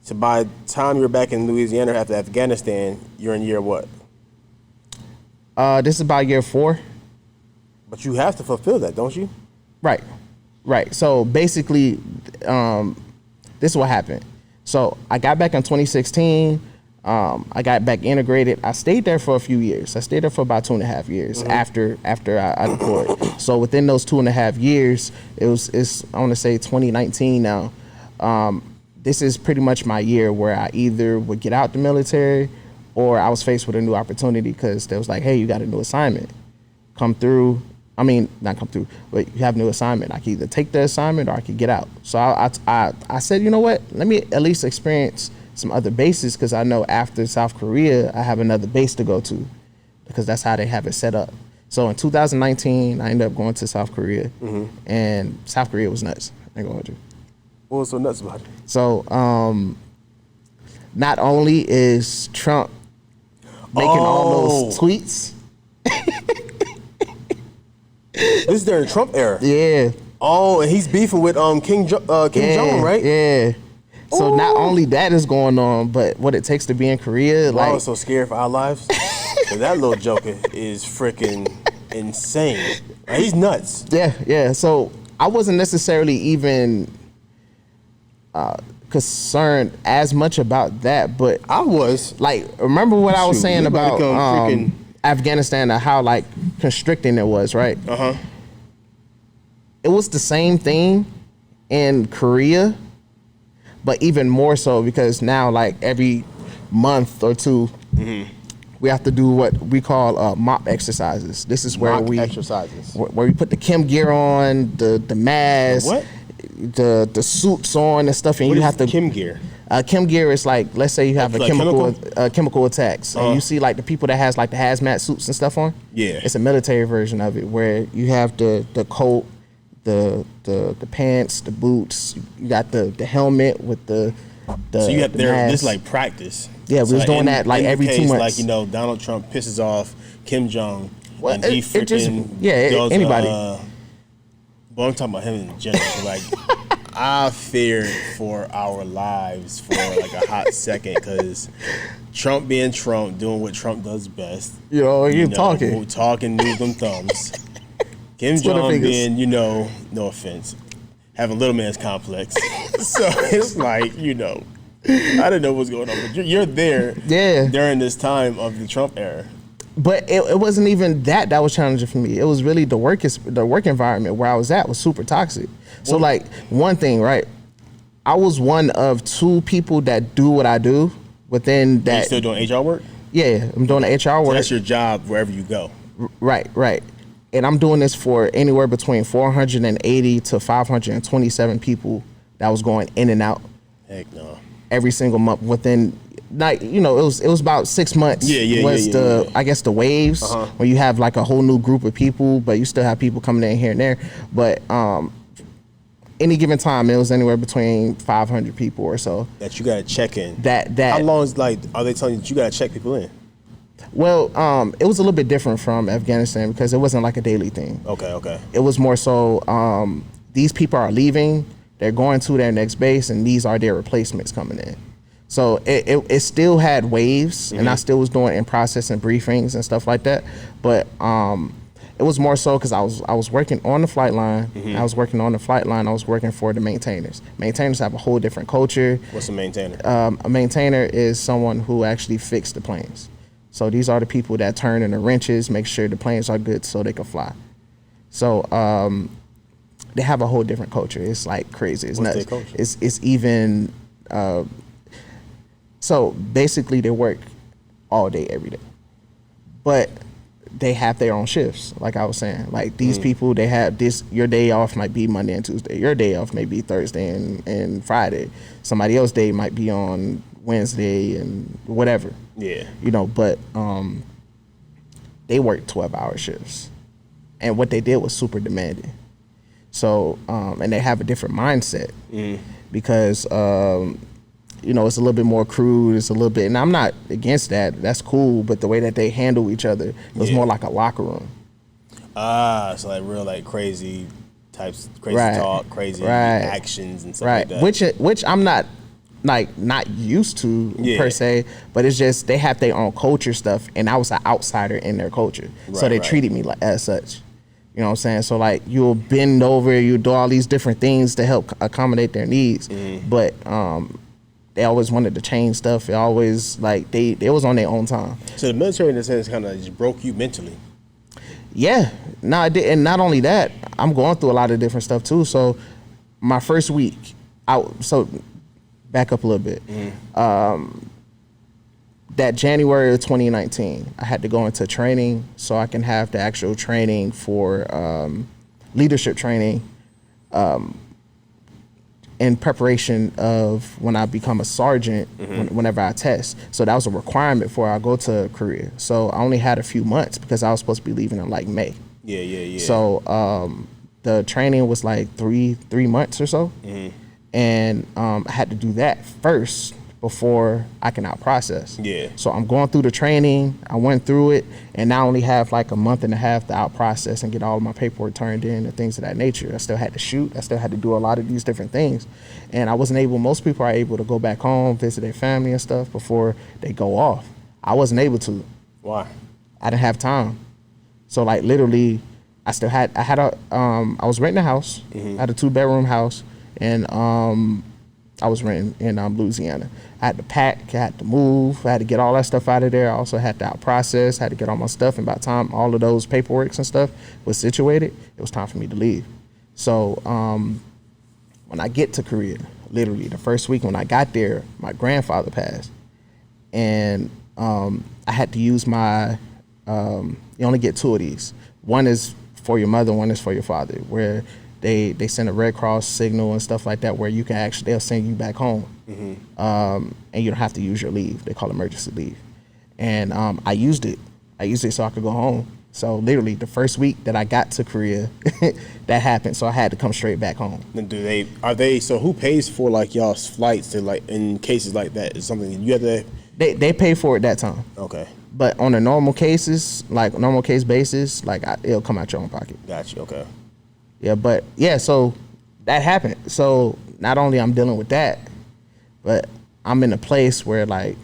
So by the time you're back in Louisiana after Afghanistan, you're in year what? This is about year 4. But you have to fulfill that, don't you? Right. So basically, this is what happened. So I got back in 2016. I got back integrated. I stayed there for a few years. I stayed there for about 2.5 years after I deployed. So within those 2.5 years, it's I want to say 2019 now. This is pretty much my year where I either would get out the military or I was faced with a new opportunity because they was like, hey, you got a new assignment. Come through. I mean, not come through, but you have a new assignment. I can either take the assignment or I could get out. So I said, you know what? Let me at least experience some other bases because I know after South Korea, I have another base to go to because that's how they have it set up. So in 2019, I ended up going to South Korea, and South Korea was nuts. I ain't gonna hold you. What was so nuts about it? So not only is Trump making all those tweets. This is during Trump era. Yeah. Oh, and he's beefing with Kim Jong, right? Yeah. So not only that is going on, but what it takes to be in Korea. I was so scared for our lives. That little joker is freaking insane. Like, he's nuts. Yeah. So I wasn't necessarily even concerned as much about that, but I was. Like, remember what I was saying about Afghanistan and how like constricting it was, right? It was the same thing in Korea, but even more so because now like every month or two we have to do what we call mop exercises. This is where we put the Kim gear on, the mask, the suits on and stuff, and what you is have to Kim gear. Kim gear is like, let's say you have a chemical attacks, and you see like the people that has like the hazmat suits and stuff on. Yeah, it's a military version of it where you have the coat, the pants, the boots. You got the helmet with the so you have this like practice. Yeah, we was doing that like every 2 months. Like Donald Trump pisses off Kim Jong, and he does, anybody. But I'm talking about him in general. Like I feared for our lives for like a hot second because Trump being Trump, doing what Trump does best. You're talking, move them thumbs. Kim Jong being, no offense, having little man's complex. So it's like, I didn't know what's going on, but you're there during this time of the Trump era. But it wasn't even that was challenging for me. It was really the work environment where I was at was super toxic. So like one thing, right? I was one of 2 people that do what I do within that. Are you still doing HR work? Yeah, I'm doing the HR work. So that's your job wherever you go. Right. And I'm doing this for anywhere between 480 to 527 people that was going in and out. Heck no. Every single month within. Like it was about 6 months. I guess the waves where you have like a whole new group of people, but you still have people coming in here and there. But any given time, it was anywhere between 500 people or so that you got to check in. That how long is are they telling you that you got to check people in? Well, it was a little bit different from Afghanistan because it wasn't like a daily thing. Okay. It was more so these people are leaving, they're going to their next base, and these are their replacements coming in. So it still had waves, and I still was doing in-process and briefings and stuff like that. But it was more so because I was working on the flight line. I was working on the flight line. I was working for the maintainers. Maintainers have a whole different culture. What's a maintainer? A maintainer is someone who actually fixed the planes. So these are the people that turn in the wrenches, make sure the planes are good so they can fly. So they have a whole different culture. It's like crazy. It's What's nuts. their culture? It's even. So basically they work all day, every day, but they have their own shifts. Like I was saying, like these people, they have this, your day off might be Monday and Tuesday. Your day off may be Thursday and Friday. Somebody else's day might be on Wednesday and whatever. Yeah. But they work 12-hour shifts. And what they did was super demanding. So, and they have a different mindset because, it's a little bit more crude. It's a little bit, and I'm not against that. That's cool. But the way that they handle each other was more like a locker room. So like real like crazy types, crazy talk, crazy actions and stuff like that. Which I'm not not used to per se, but it's just they have their own culture stuff, and I was an outsider in their culture, so they treated me like as such. You know what I'm saying? So like you'll bend over, you do all these different things to help accommodate their needs, but they always wanted to change stuff. They always like they was on their own time. So the military in a sense kind of just broke you mentally. Yeah, no, I did, and not only that, I'm going through a lot of different stuff too. So my first week, back up a little bit. That January of 2019, I had to go into training so I can have the actual training for leadership training in preparation of when I become a sergeant, whenever I test. So that was a requirement before I go to Korea. So I only had a few months because I was supposed to be leaving in like May. Yeah. So the training was like three months or so. And I had to do that first before I can out process. Yeah. So I'm going through the training. I went through it, and now I only have like a month and a half to out process and get all of my paperwork turned in and things of that nature. I still had to shoot. I still had to do a lot of these different things, and I wasn't able. Most people are able to go back home, visit their family and stuff before they go off. I wasn't able to. Why? I didn't have time. So like literally, I was renting a house. I had a 2-bedroom house, and I was renting in Louisiana. I had to pack, I had to move, I had to get all that stuff out of there. I also had to out process, had to get all my stuff, and by the time all of those paperworks and stuff was situated, it was time for me to leave. So when I get to Korea, literally the first week when I got there, my grandfather passed, and I had to use my you only get 2 of these. One is for your mother, one is for your father, where they send a Red Cross signal and stuff like that, where you can actually, they'll send you back home, and you don't have to use your leave. They call emergency leave, and I used it so I could go home. So literally the first week that I got to Korea, that happened. So I had to come straight back home. And so who pays for like y'all's flights to like in cases like that? Is something you have to? They pay for it that time. Okay. But on a normal cases, like normal case basis, like it'll come out your own pocket. Gotcha. Okay. Yeah, but yeah, so that happened. So not only I'm dealing with that, but I'm in a place where like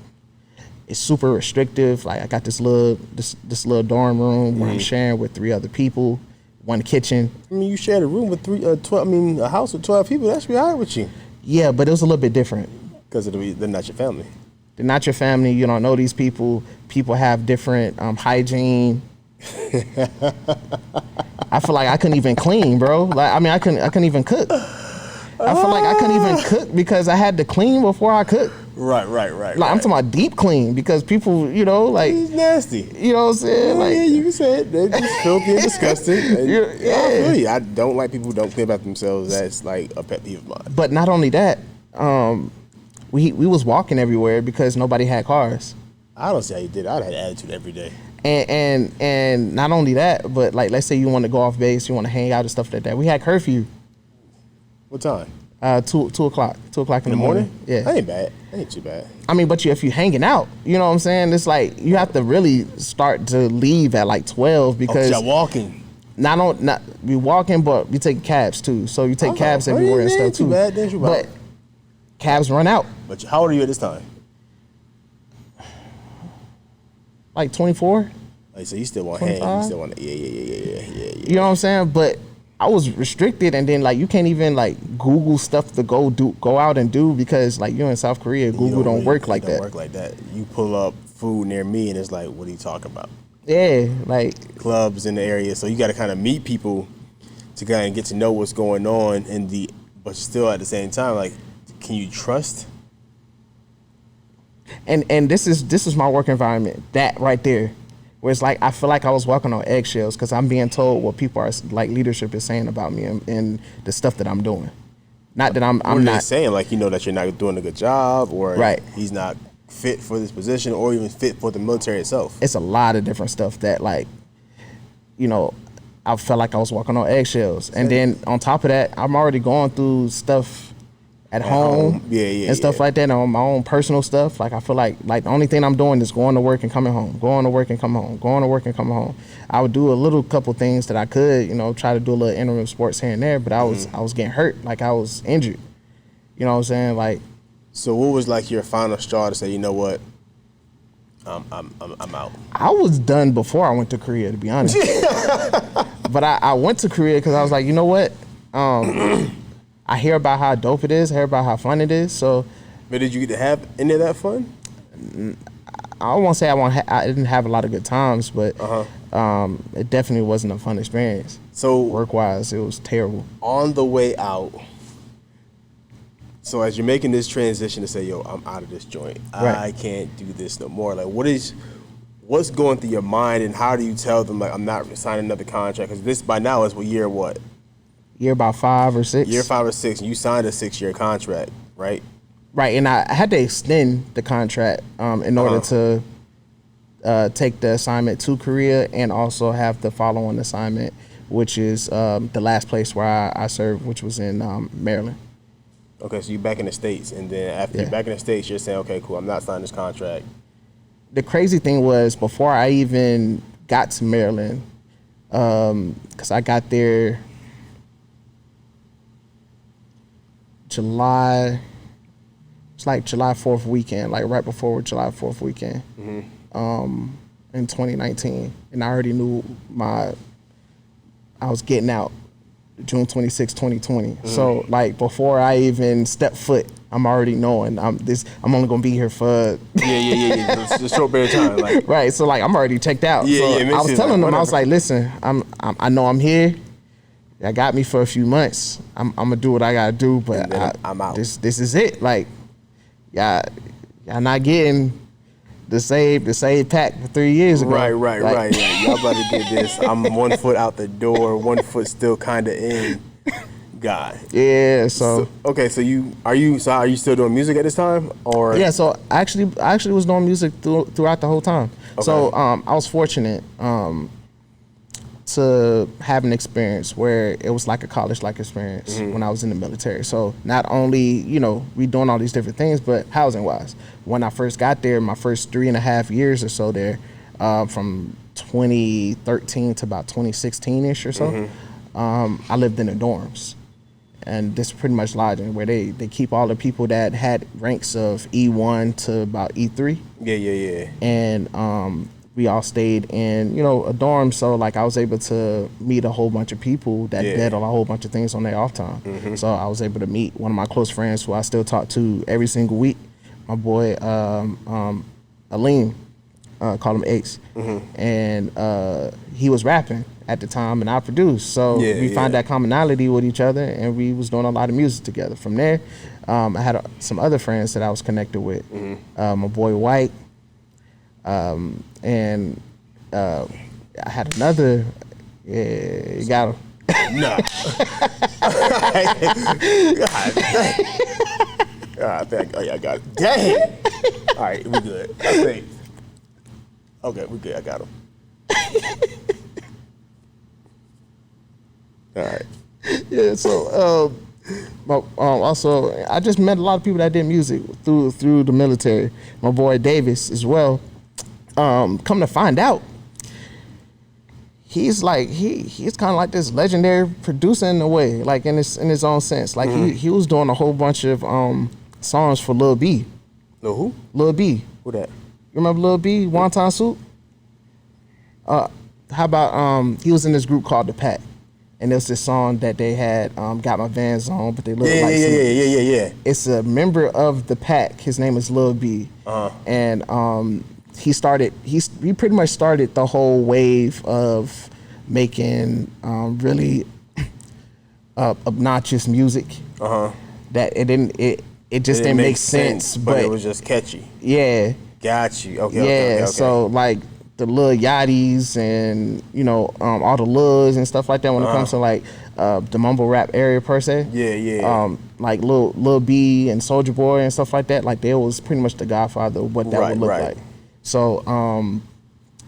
it's super restrictive. Like I got this little dorm room where I'm sharing with 3 other people, 1 kitchen. I mean, you shared a room with 12. I mean, a house with 12 people. That should be all right with you. Yeah, but it was a little bit different. Because they're not your family. They're not your family. You don't know these people. People have different hygiene. I feel like I couldn't even clean, bro. Like I mean, I couldn't even cook. I feel like I couldn't even cook because I had to clean before I cooked. Right. Like I'm talking about deep clean because people, like he's nasty. You know what I'm saying? Yeah, you can say it. They're just filthy and disgusting. And Yeah. I feel you. I don't like people who don't clean about themselves. That's like a pet peeve of mine. But not only that, we was walking everywhere because nobody had cars. I don't see how you did it. I'd have had attitude every day. And not only that, but like let's say you want to go off base, you want to hang out and stuff like that. We had curfew. What time? 2 o'clock. 2 o'clock in the morning. Yeah. That ain't bad. That ain't too bad. I mean, but if you're hanging out, you know what I'm saying? It's like you have to really start to leave at like 12 because y'all walking. Not we walking, but we take cabs too. So you take cabs everywhere and stuff too. But cabs run out. But how old are you at this time? Like 24. Like, so you still want to hang? You still want to? Yeah. You know what I'm saying? But I was restricted, and then like you can't even like Google stuff to go out and do because like you're in South Korea, Google don't work like that. Don't work like that. You pull up food near me, and it's like, what are you talking about? Yeah, like clubs in the area, so you got to kind of meet people to kind of get to know what's going on but still at the same time, like, can you trust? And this is my work environment, that right there, where it's like I feel like I was walking on eggshells because I'm being told what people are like leadership is saying about me and the stuff that I'm doing. Not that I'm not saying like that you're not doing a good job or right. He's not fit for this position or even fit for the military itself. It's a lot of different stuff that like, I felt like I was walking on eggshells. And then on top of that, I'm already going through stuff at home and stuff like that on my own personal stuff. Like I feel like the only thing I'm doing is going to work and coming home, going to work and coming home, going to work and coming home. I would do a couple things that I could, try to do a little interim sports here and there, but I was getting hurt, like I was injured. You know what I'm saying? Like, so what was like your final straw to say, you know what? I'm out. I was done before I went to Korea, to be honest. But I went to Korea because I was like, you know what? I hear about how dope it is. I hear about how fun it is. So, but did you get to have any of that fun? I won't say I didn't have a lot of good times, but it definitely wasn't a fun experience. So work-wise, it was terrible. On the way out, so as you're making this transition to say, yo, I'm out of this joint. Right. I can't do this no more. Like, what's going through your mind, and how do you tell them, like, I'm not signing another contract? Because this, by now, is year what? Year about 5 or 6. Year 5 or 6, and you signed a 6-year contract, right? Right, and I had to extend the contract in order to take the assignment to Korea and also have the follow-on assignment, which is the last place where I served, which was in Maryland. Okay, so you're back in the States, and then after you're back in the States, you're saying, okay, cool, I'm not signing this contract. The crazy thing was, before I even got to Maryland, because I got there July 4th weekend, like right before July 4th weekend, in 2019. And I already knew I was getting out June 26, 2020. So like before I even stepped foot, I'm already knowing I'm only gonna be here for It's a short period of time, like. Right. So like I'm already checked out. I was telling them, I was like, listen, I know I'm here. Y'all got me for a few months. I'm gonna do what I gotta do, but I'm out. This is it. Like, y'all not getting the same pack for 3 years ago. Right. Yeah, y'all about to get this. I'm 1 foot out the door, 1 foot still kind of in. Guy. Yeah. So okay. So are you still doing music at this time, or? Yeah. So I actually was doing music throughout the whole time. Okay. So I was fortunate to have an experience where it was like a college-like experience when I was in the military. So not only, we doing all these different things, but housing-wise. When I first got there, my first 3.5 years or so there, from 2013 to about 2016-ish or so, I lived in the dorms. and this is pretty much lodging where they keep all the people that had ranks of E1 to about E3. Yeah. And we all stayed in, a dorm. So like I was able to meet a whole bunch of people that did a whole bunch of things on their off time. So I was able to meet one of my close friends who I still talk to every single week. My boy, Aleem, call him Ace. And he was rapping at the time and I produced. So we found that commonality with each other and we was doing a lot of music together. From there, I had some other friends that I was connected with. My boy White. And I had another. Yeah, you got him. Nah. God dang. Oh yeah, I got it. Dang. All right, we good. I think. Okay, we good. I got him. All right. Yeah. So, also, I just met a lot of people that did music through the military. My boy Davis as well. Come to find out, he's like he's kind of like this legendary producer in a way, like in his own sense. Like he was doing a whole bunch of songs for Lil B. No, who? Lil B. Who that? You remember Lil B? Wonton Soup. How about he was in this group called The Pack, and there's this song that they had Got My Vans On, but they look like yeah. It's a member of The Pack. His name is Lil B, and he pretty much started the whole wave of making really obnoxious music. That it just didn't make sense, but it was just catchy. Yeah. Got you. Okay. So like the Lil Yachty's and all the Lils and stuff like that when it comes to like the mumble rap area per se. Yeah. Like Lil B and Soulja Boy and stuff like that. Like they was pretty much the godfather of what that would look like. So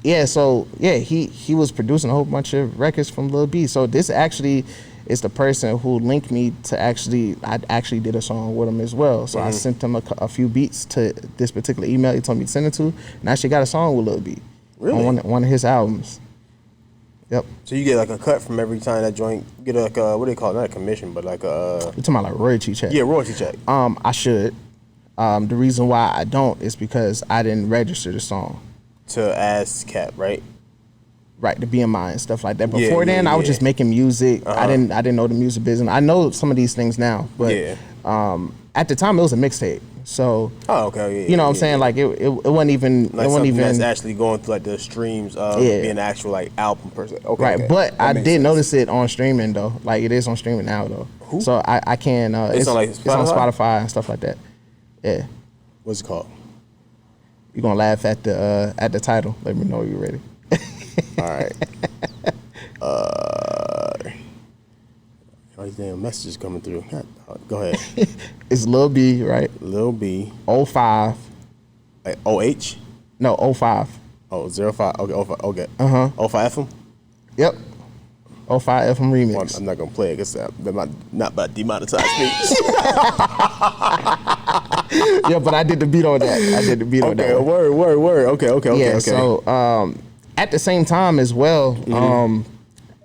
he was producing a whole bunch of records from Lil B. So this actually is the person who linked me to I actually did a song with him as well. So I sent him a few beats to this particular email he told me to send it to, and I actually got a song with Lil B. Really? On one of his albums. Yep. So you get like a cut from every time that joint. You get like what do they call it? Not a commission, but like a. You're talking about like royalty check? Yeah, royalty check. I should. The reason why I don't is because I didn't register the song to ASCAP, right? Right, the BMI and stuff like that. Before then, I was just making music. I didn't know the music business. I know some of these things now, but at the time it was a mixtape. So you know what I'm saying? Like it wasn't even like something that's actually going through like the streams of being an actual like album person. Right, but I did notice it on streaming though. Like it is on streaming now though. Who? So I can it's on Spotify and stuff like that. Yeah. What's it called? You're gonna laugh at the title. Let me know you're ready. All right. All these damn messages coming through. Go ahead. It's Lil B, right? Lil B. 05. Like OH? No, 05. Oh, 05. Okay. 05 FM? Yep. 05 FM remix. Well, I'm not gonna play it because that might not about demonetize me. Yeah, but I did the beat on that. On that. Word. Okay. Yeah. So at the same time as well,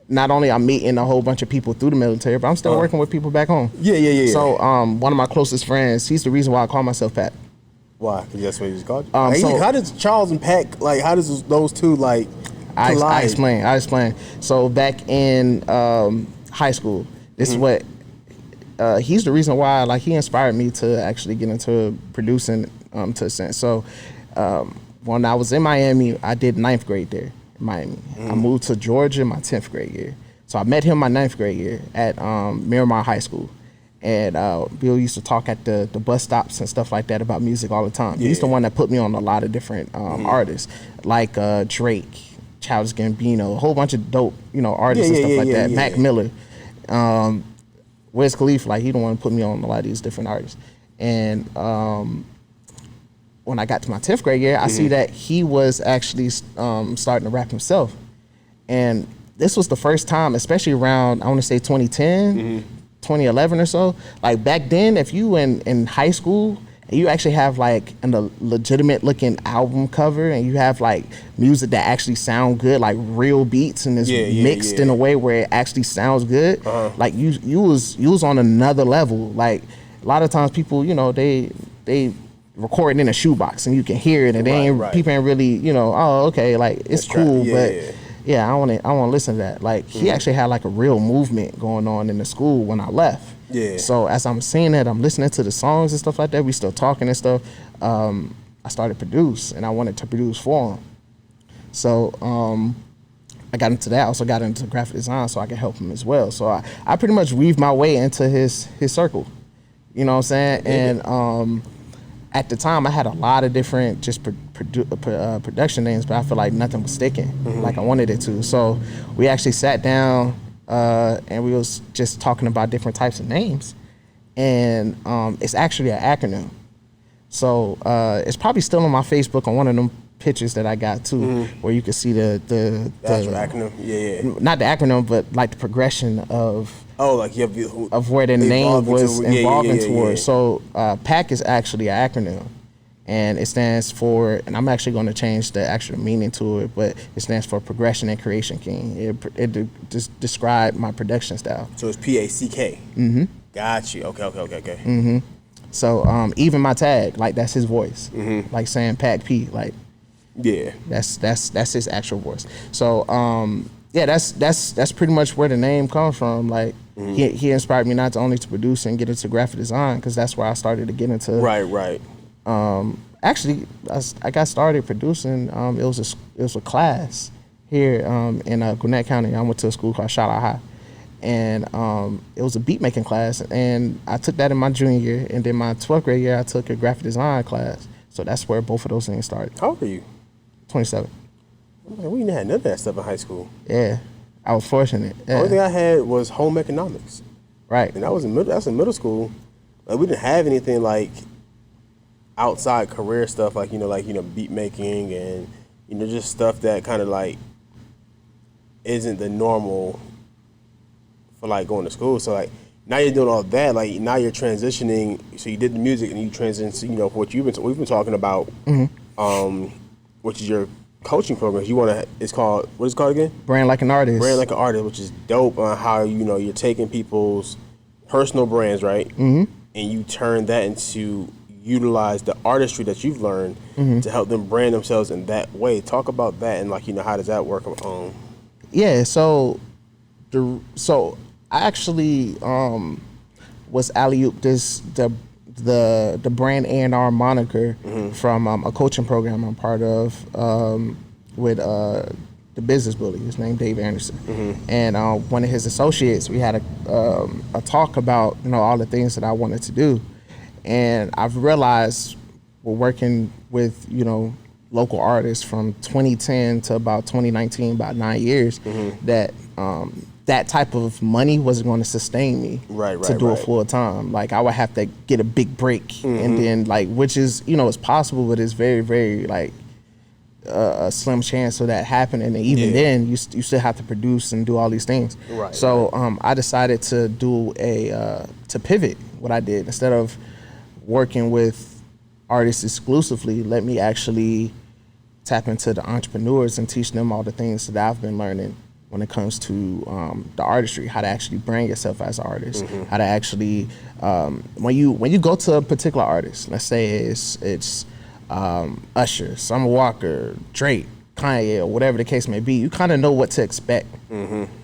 not only I'm meeting a whole bunch of people through the military, but I'm still working with people back home. Yeah. So one of my closest friends, he's the reason why I call myself Pat. Why? Because that's what he was called. How does Charles and Pat how does those two collide? I explain. So back in high school, this is what he's the reason why he inspired me to actually get into producing to a sense. So when I was in Miami, I did 9th grade there in Miami. I moved to Georgia my 10th grade year. So I met him my 9th grade year at Miramar High School. And Bill used to talk at the bus stops and stuff like that about music all the time. He's the one that put me on a lot of different artists like Drake, Childish Gambino, a whole bunch of dope, artists and stuff like that. Mac Miller, Wiz Khalifa, he the one who put me on a lot of these different artists. And when I got to my 10th grade year, I see that he was actually starting to rap himself. And this was the first time, especially around, I want to say 2010, 2011 or so. Like back then, if you in high school and you actually have like a legitimate looking album cover, and you have like music that actually sound good, like real beats, and it's mixed in a way where it actually sounds good. Like you was on another level. Like a lot of times people, you know, they recording in a shoebox and you can hear it, and people ain't really, you know, oh okay, like it's cool, but yeah, I want to listen to that. Like he actually had like a real movement going on in the school when I left. Yeah. So as I'm seeing that, I'm listening to the songs and stuff like that. We still talking and stuff. I started produce, and I wanted to produce for him. So I got into that. I also got into graphic design, so I could help him as well. So I pretty much weaved my way into his circle. You know what I'm saying? And at the time, I had a lot of different just production names, but I feel like nothing was sticking like I wanted it to. So we actually sat down. And we was just talking about different types of names, and it's actually an acronym. So it's probably still on my Facebook on one of them pictures that I got too, where you can see the actual acronym. Not the acronym, but like the progression of like of where the name was evolving towards. So PAC is actually an acronym. And it stands for, and I'm actually going to change the actual meaning to it, but it stands for Progression and Creation King. It just described my production style. So it's PACK. Got you. Okay. So even my tag, like that's his voice, like saying Pac P, like that's his actual voice. So that's pretty much where the name comes from. Like he inspired me not only to produce and get into graphic design, because that's where I started to get into. Right. Actually, I got started producing. It was a class here in Gwinnett County. I went to a school called Charlotte High, and it was a beat making class. And I took that in my junior year, and then my 12th grade year, I took a graphic design class. So that's where both of those things started. How old are you? 27. Man, we didn't have none of that stuff in high school. Yeah, I was fortunate. Yeah. The only thing I had was home economics. Right. And that's in middle school. Like we didn't have anything like outside career stuff, like beat making and just stuff that kind of like isn't the normal for like going to school. So like now you're doing all that, like now you're transitioning. So you did the music and you transitioned to what we've been talking about, which is your coaching program. What is it called again? Brand Like an Artist. Brand Like an Artist, which is dope on how you're taking people's personal brands, right, and you turn that into utilize the artistry that you've learned to help them brand themselves in that way. Talk about that and how does that work? Yeah, so I actually was alley-oop the brand A&R moniker from a coaching program I'm part of with the business bully. His name Dave Anderson, and one of his associates. We had a talk about all the things that I wanted to do. And I've realized we're working with, local artists from 2010 to about 2019, about 9 years, that that type of money wasn't going to sustain me to do it full time. Like I would have to get a big break, and then which is, it's possible, but it's very, very a slim chance of that happening. And even then, you still have to produce and do all these things. So I decided to do to pivot what I did. Instead of working with artists exclusively, let me actually tap into the entrepreneurs and teach them all the things that I've been learning when it comes to the artistry, how to actually brand yourself as an artist, how to actually when you go to a particular artist, let's say it's Usher, Summer Walker, Drake, Kanye, or whatever the case may be, you kind of know what to expect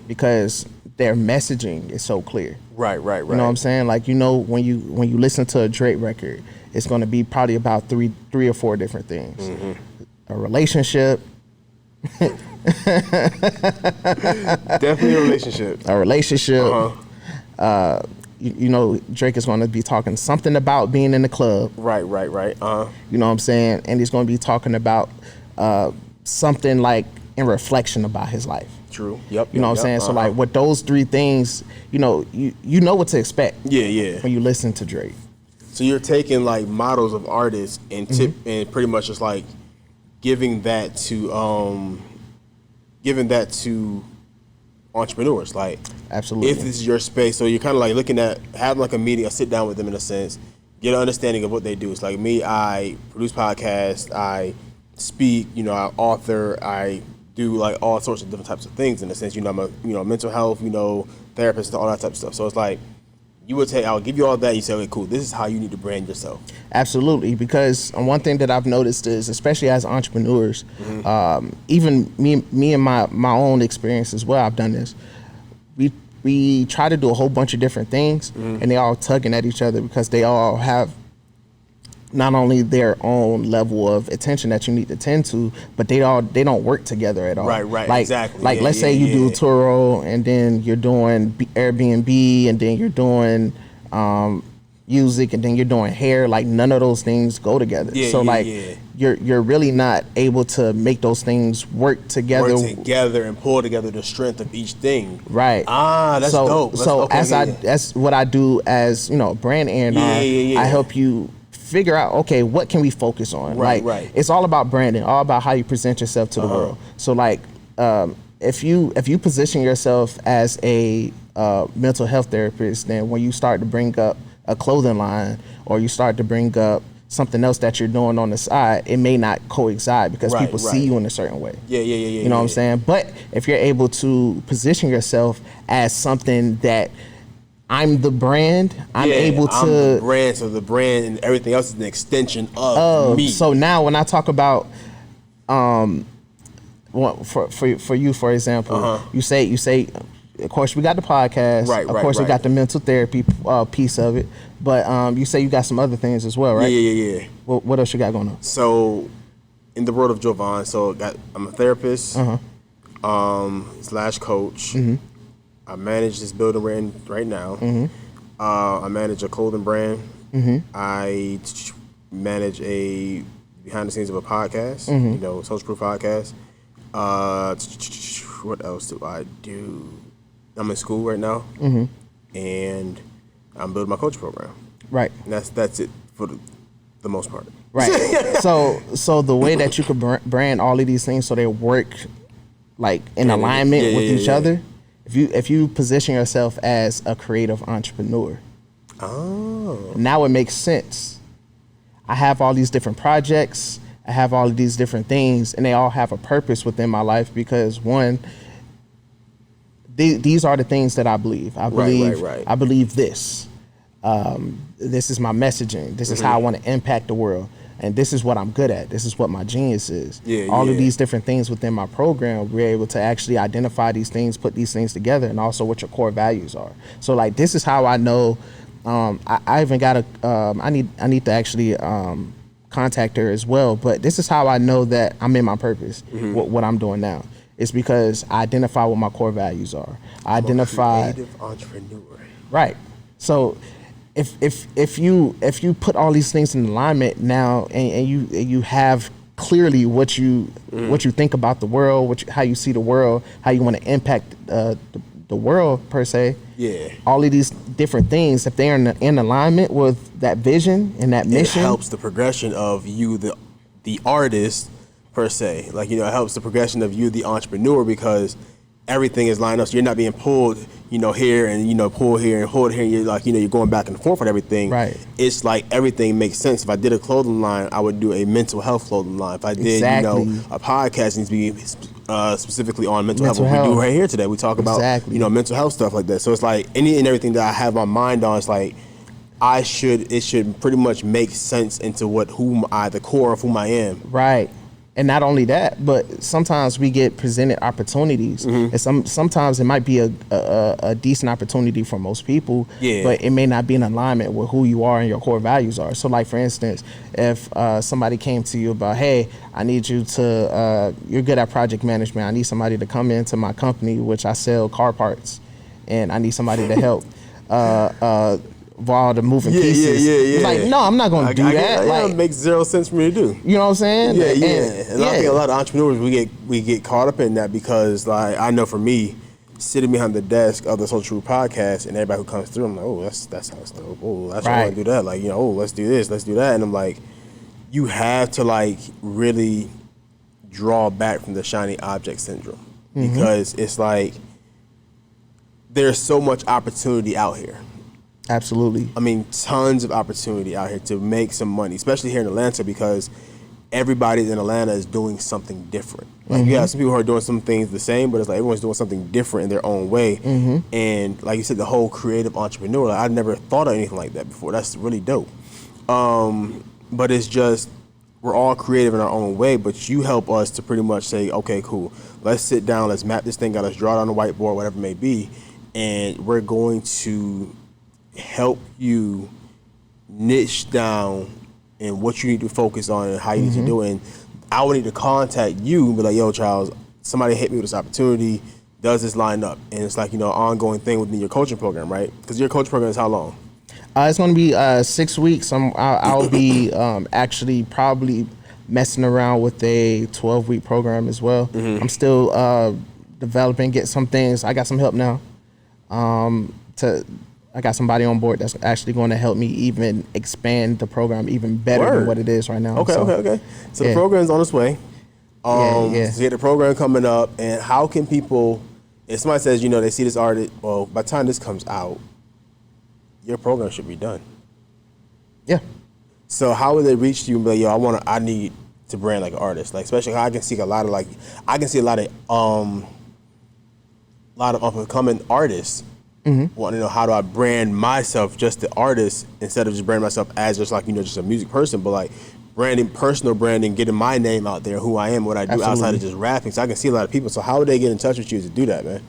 because their messaging is so clear. Right. You know what I'm saying? When you listen to a Drake record, it's going to be probably about three or four different things. A relationship. Definitely a relationship. A relationship. Drake is going to be talking something about being in the club. Right. You know what I'm saying? And he's going to be talking about something like in reflection about his life. True. Yep. You know what I'm saying? So with those three things, you know what to expect. Yeah. When you listen to Drake. So you're taking models of artists and and pretty much just giving that to entrepreneurs. Absolutely. If this is your space, so you're kind of looking at having a meeting, a sit down with them in a sense, get an understanding of what they do. It's like me, I produce podcasts, I speak, I author, I do like all sorts of different types of things in a sense. I'm a mental health, therapist, all that type of stuff. So it's like I'll give you all that. You say, okay, cool. This is how you need to brand yourself. Absolutely, because one thing that I've noticed is, especially as entrepreneurs, even me and my own experience as well, I've done this. We try to do a whole bunch of different things, and they all tugging at each other because they all have not only their own level of attention that you need to tend to, but they don't work together at all. Right, exactly. Like let's say you do Turo, and then you're doing Airbnb, and then you're doing music, and then you're doing hair. Like none of those things go together. You're really not able to make those things work together and pull together the strength of each thing. Right. That's dope. That's what I do as brand A&R. I help you figure out, okay, what can we focus on? Right. It's all about branding, all about how you present yourself to the world. So like, if you position yourself as a mental health therapist, then when you start to bring up a clothing line, or you start to bring up something else that you're doing on the side, it may not coincide because people see you in a certain way. You know what I'm saying? But if you're able to position yourself as something that I'm the brand, I'm able to... I'm the brand, so the brand and everything else is an extension of me. So now when I talk about, for you, for example, you say, of course, we got the podcast. Of course, we got the mental therapy piece of it. But you say you got some other things as well, right? Yeah. What else you got going on? So, in the world of Joevan, I'm a therapist, / coach. I manage this building we're in right now. I manage a clothing brand. I manage a behind the scenes of a podcast, Social Proof podcast. What else do I do? I'm in school right now, and I'm building my coach program. Right. And that's it for the most part. Right. So the way that you could brand all of these things so they work like in alignment with each other. If you position yourself as a creative entrepreneur, now it makes sense. I have all these different projects, I have all of these different things, and they all have a purpose within my life because one, these are the things that I believe. I believe this. This is my messaging. This is how I want to impact the world. And this is what I'm good at. This is what my genius is. All of these different things within my program, we're able to actually identify these things, put these things together, and also what your core values are. So like, this is how I know. I even got I need to actually contact her as well. But this is how I know that I'm in my purpose. What I'm doing now. It's because I identify what my core values are. I identify creative entrepreneur. Right. So if you put all these things in alignment now, and you have clearly what you think about the world, how you see the world, how you want to impact the world per se. Yeah. All of these different things, if they're in alignment with that vision and that mission, it helps the progression of you, the artist per se. Like, it helps the progression of you, the entrepreneur, because everything is lined up. So you're not being pulled, here and, pull here and hold here. And you're like, you're going back and forth with everything. Right. It's like everything makes sense. If I did a clothing line, I would do a mental health clothing line. If I did, a podcast needs to be specifically on mental health. What we do right here today, we talk about, mental health stuff like that. So it's like any and everything that I have my mind on, it's like, it should pretty much make sense into the core of whom I am. Right. And not only that, but sometimes we get presented opportunities, and sometimes it might be a decent opportunity for most people, but it may not be in alignment with who you are and your core values are. So, like for instance, if somebody came to you about, hey, I need you to, you're good at project management. I need somebody to come into my company, which I sell car parts, and I need somebody to help. All the moving pieces. It's like, no, I'm not going to do that. It makes zero sense for me to do. You know what I'm saying? And I think a lot of entrepreneurs, we get caught up in that because, like, I know for me, sitting behind the desk of the Social Truth podcast, and everybody who comes through, I'm like, oh, that's how it's dope. Oh, that's why I want to do that. Like, oh, let's do this, let's do that. And I'm like, you have to, like, really draw back from the shiny object syndrome because it's like there's so much opportunity out here. Absolutely. I mean, tons of opportunity out here to make some money, especially here in Atlanta, because everybody in Atlanta is doing something different. Like you have some people who are doing some things the same, but it's like everyone's doing something different in their own way. And like you said, the whole creative entrepreneur, like, I never thought of anything like that before. That's really dope. But it's just, we're all creative in our own way, but you help us to pretty much say, okay, cool, let's sit down, let's map this thing out, let's draw it on the whiteboard, whatever it may be, and we're going to help you niche down in what you need to focus on and how you need to do it. And I would need to contact you and be like, yo, Charles, somebody hit me with this opportunity. Does this line up? And it's like, ongoing thing within your coaching program, right? Because your coaching program is how long? It's going to be 6 weeks. I'll be actually probably messing around with a 12-week program as well. I'm still developing, get some things. I got some help now. I got somebody on board that's actually going to help me even expand the program even better than what it is right now. Okay. So the program's on its way. So you get the program coming up, and how can people, if somebody says, they see this artist, well, by the time this comes out, your program should be done. Yeah. So how would they reach you and be like, yo, I need to brand like an artist? Like, especially I can see a lot of up and coming artists want to know, how do I brand myself just the artist instead of just branding myself as just like, just a music person, but like personal branding, getting my name out there, who I am, what I do outside of just rapping. So I can see a lot of people. So how would they get in touch with you to do that, man?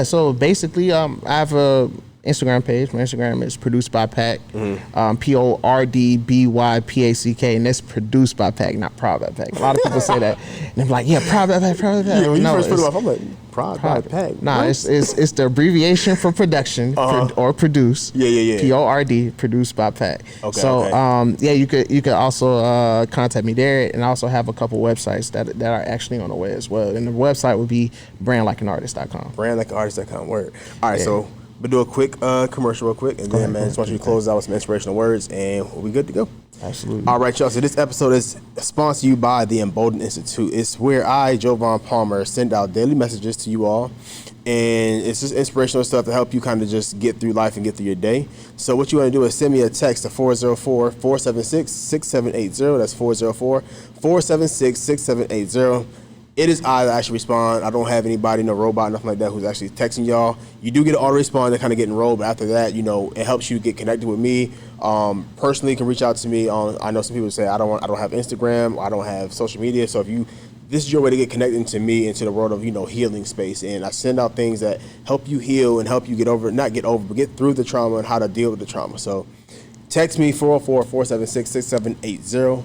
So basically, I have a Instagram page. My Instagram is produced by Pack, PORDBYPACK, and that's produced by Pack, not Proud by Pack. A lot of people say that, and I'm like, Proud by Pack. Yeah, when you first put it off, I'm like, Proud by Pack. Nah, it's the abbreviation for production or produce. Yeah. PORD, produced by Pack. Okay. You could also contact me there, and I also have a couple websites that are actually on the way as well. And the website would be brandlikeanartist.com. Brandlikeanartist.com. Word. All right, so. But do a quick commercial real quick, and then, man, just want you to close out with some inspirational words, and we'll be good to go. Absolutely. All right, y'all. So this episode is sponsored to you by the Embolden Institute. It's where I, Joevan Palmer, send out daily messages to you all, and it's just inspirational stuff to help you kind of just get through life and get through your day. So what you want to do is send me a text to 404-476-6780. That's 404-476-6780. It is I that actually respond. I don't have anybody, no robot, nothing like that, who's actually texting y'all. You do get an auto response that kind of get enrolled, but after that, it helps you get connected with me. Personally, you can reach out to me on. I know some people say I don't have Instagram, I don't have social media. So this is your way to get connected to me, into the world of healing space, and I send out things that help you heal and help you get through the trauma and how to deal with the trauma. So text me 404-476-6780.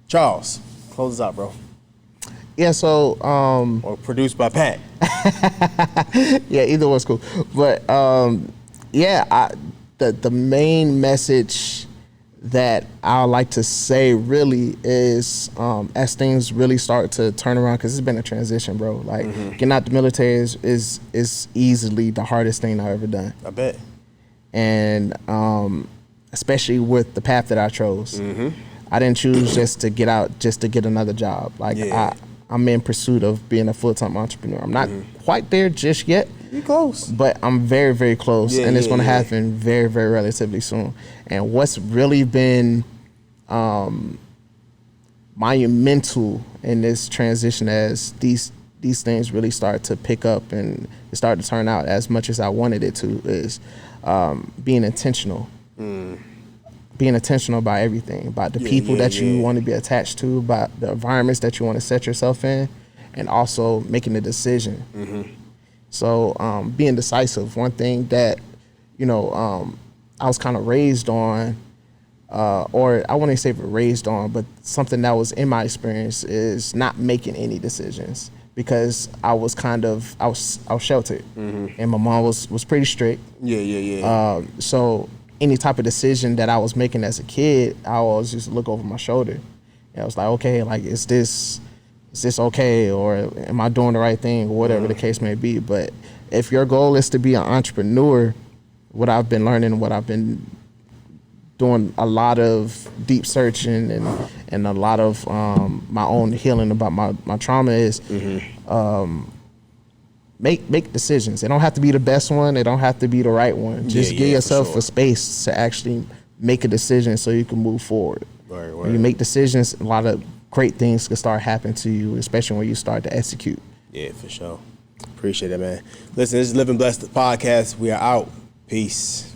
Charles, close us out, bro. Yeah, so or produced by Pat. Yeah, either one's cool. But the main message that I like to say really is, as things really start to turn around, because it's been a transition, bro. Like getting out the military is easily the hardest thing I've ever done. I bet. And especially with the path that I chose, I didn't choose just to get out just to get another job. Like I'm in pursuit of being a full-time entrepreneur. I'm not quite there just yet. You're close. But I'm very, very close. And it's going to happen very, very relatively soon. And what's really been monumental in this transition, as these things really start to pick up and start to turn out as much as I wanted it to, is being intentional. Being intentional about everything, about the people that you want to be attached to, about the environments that you want to set yourself in, and also making a decision. So being decisive. One thing that I was kind of raised on, or I wouldn't say raised on, but something that was in my experience is not making any decisions, because I was sheltered, and my mom was pretty strict. So any type of decision that I was making as a kid, I always just look over my shoulder. And I was like, okay, like, is this okay, or am I doing the right thing, or whatever the case may be. But if your goal is to be an entrepreneur, what I've been learning, what I've been doing a lot of deep searching and a lot of my own healing about my trauma is make decisions. It don't have to be the best one. It don't have to be the right one. Just give yourself a space to actually make a decision so you can move forward. Right. When you make decisions, a lot of great things can start happening to you, especially when you start to execute. Yeah, for sure. Appreciate it, man. Listen, this is Living Blessed podcast. We are out. Peace.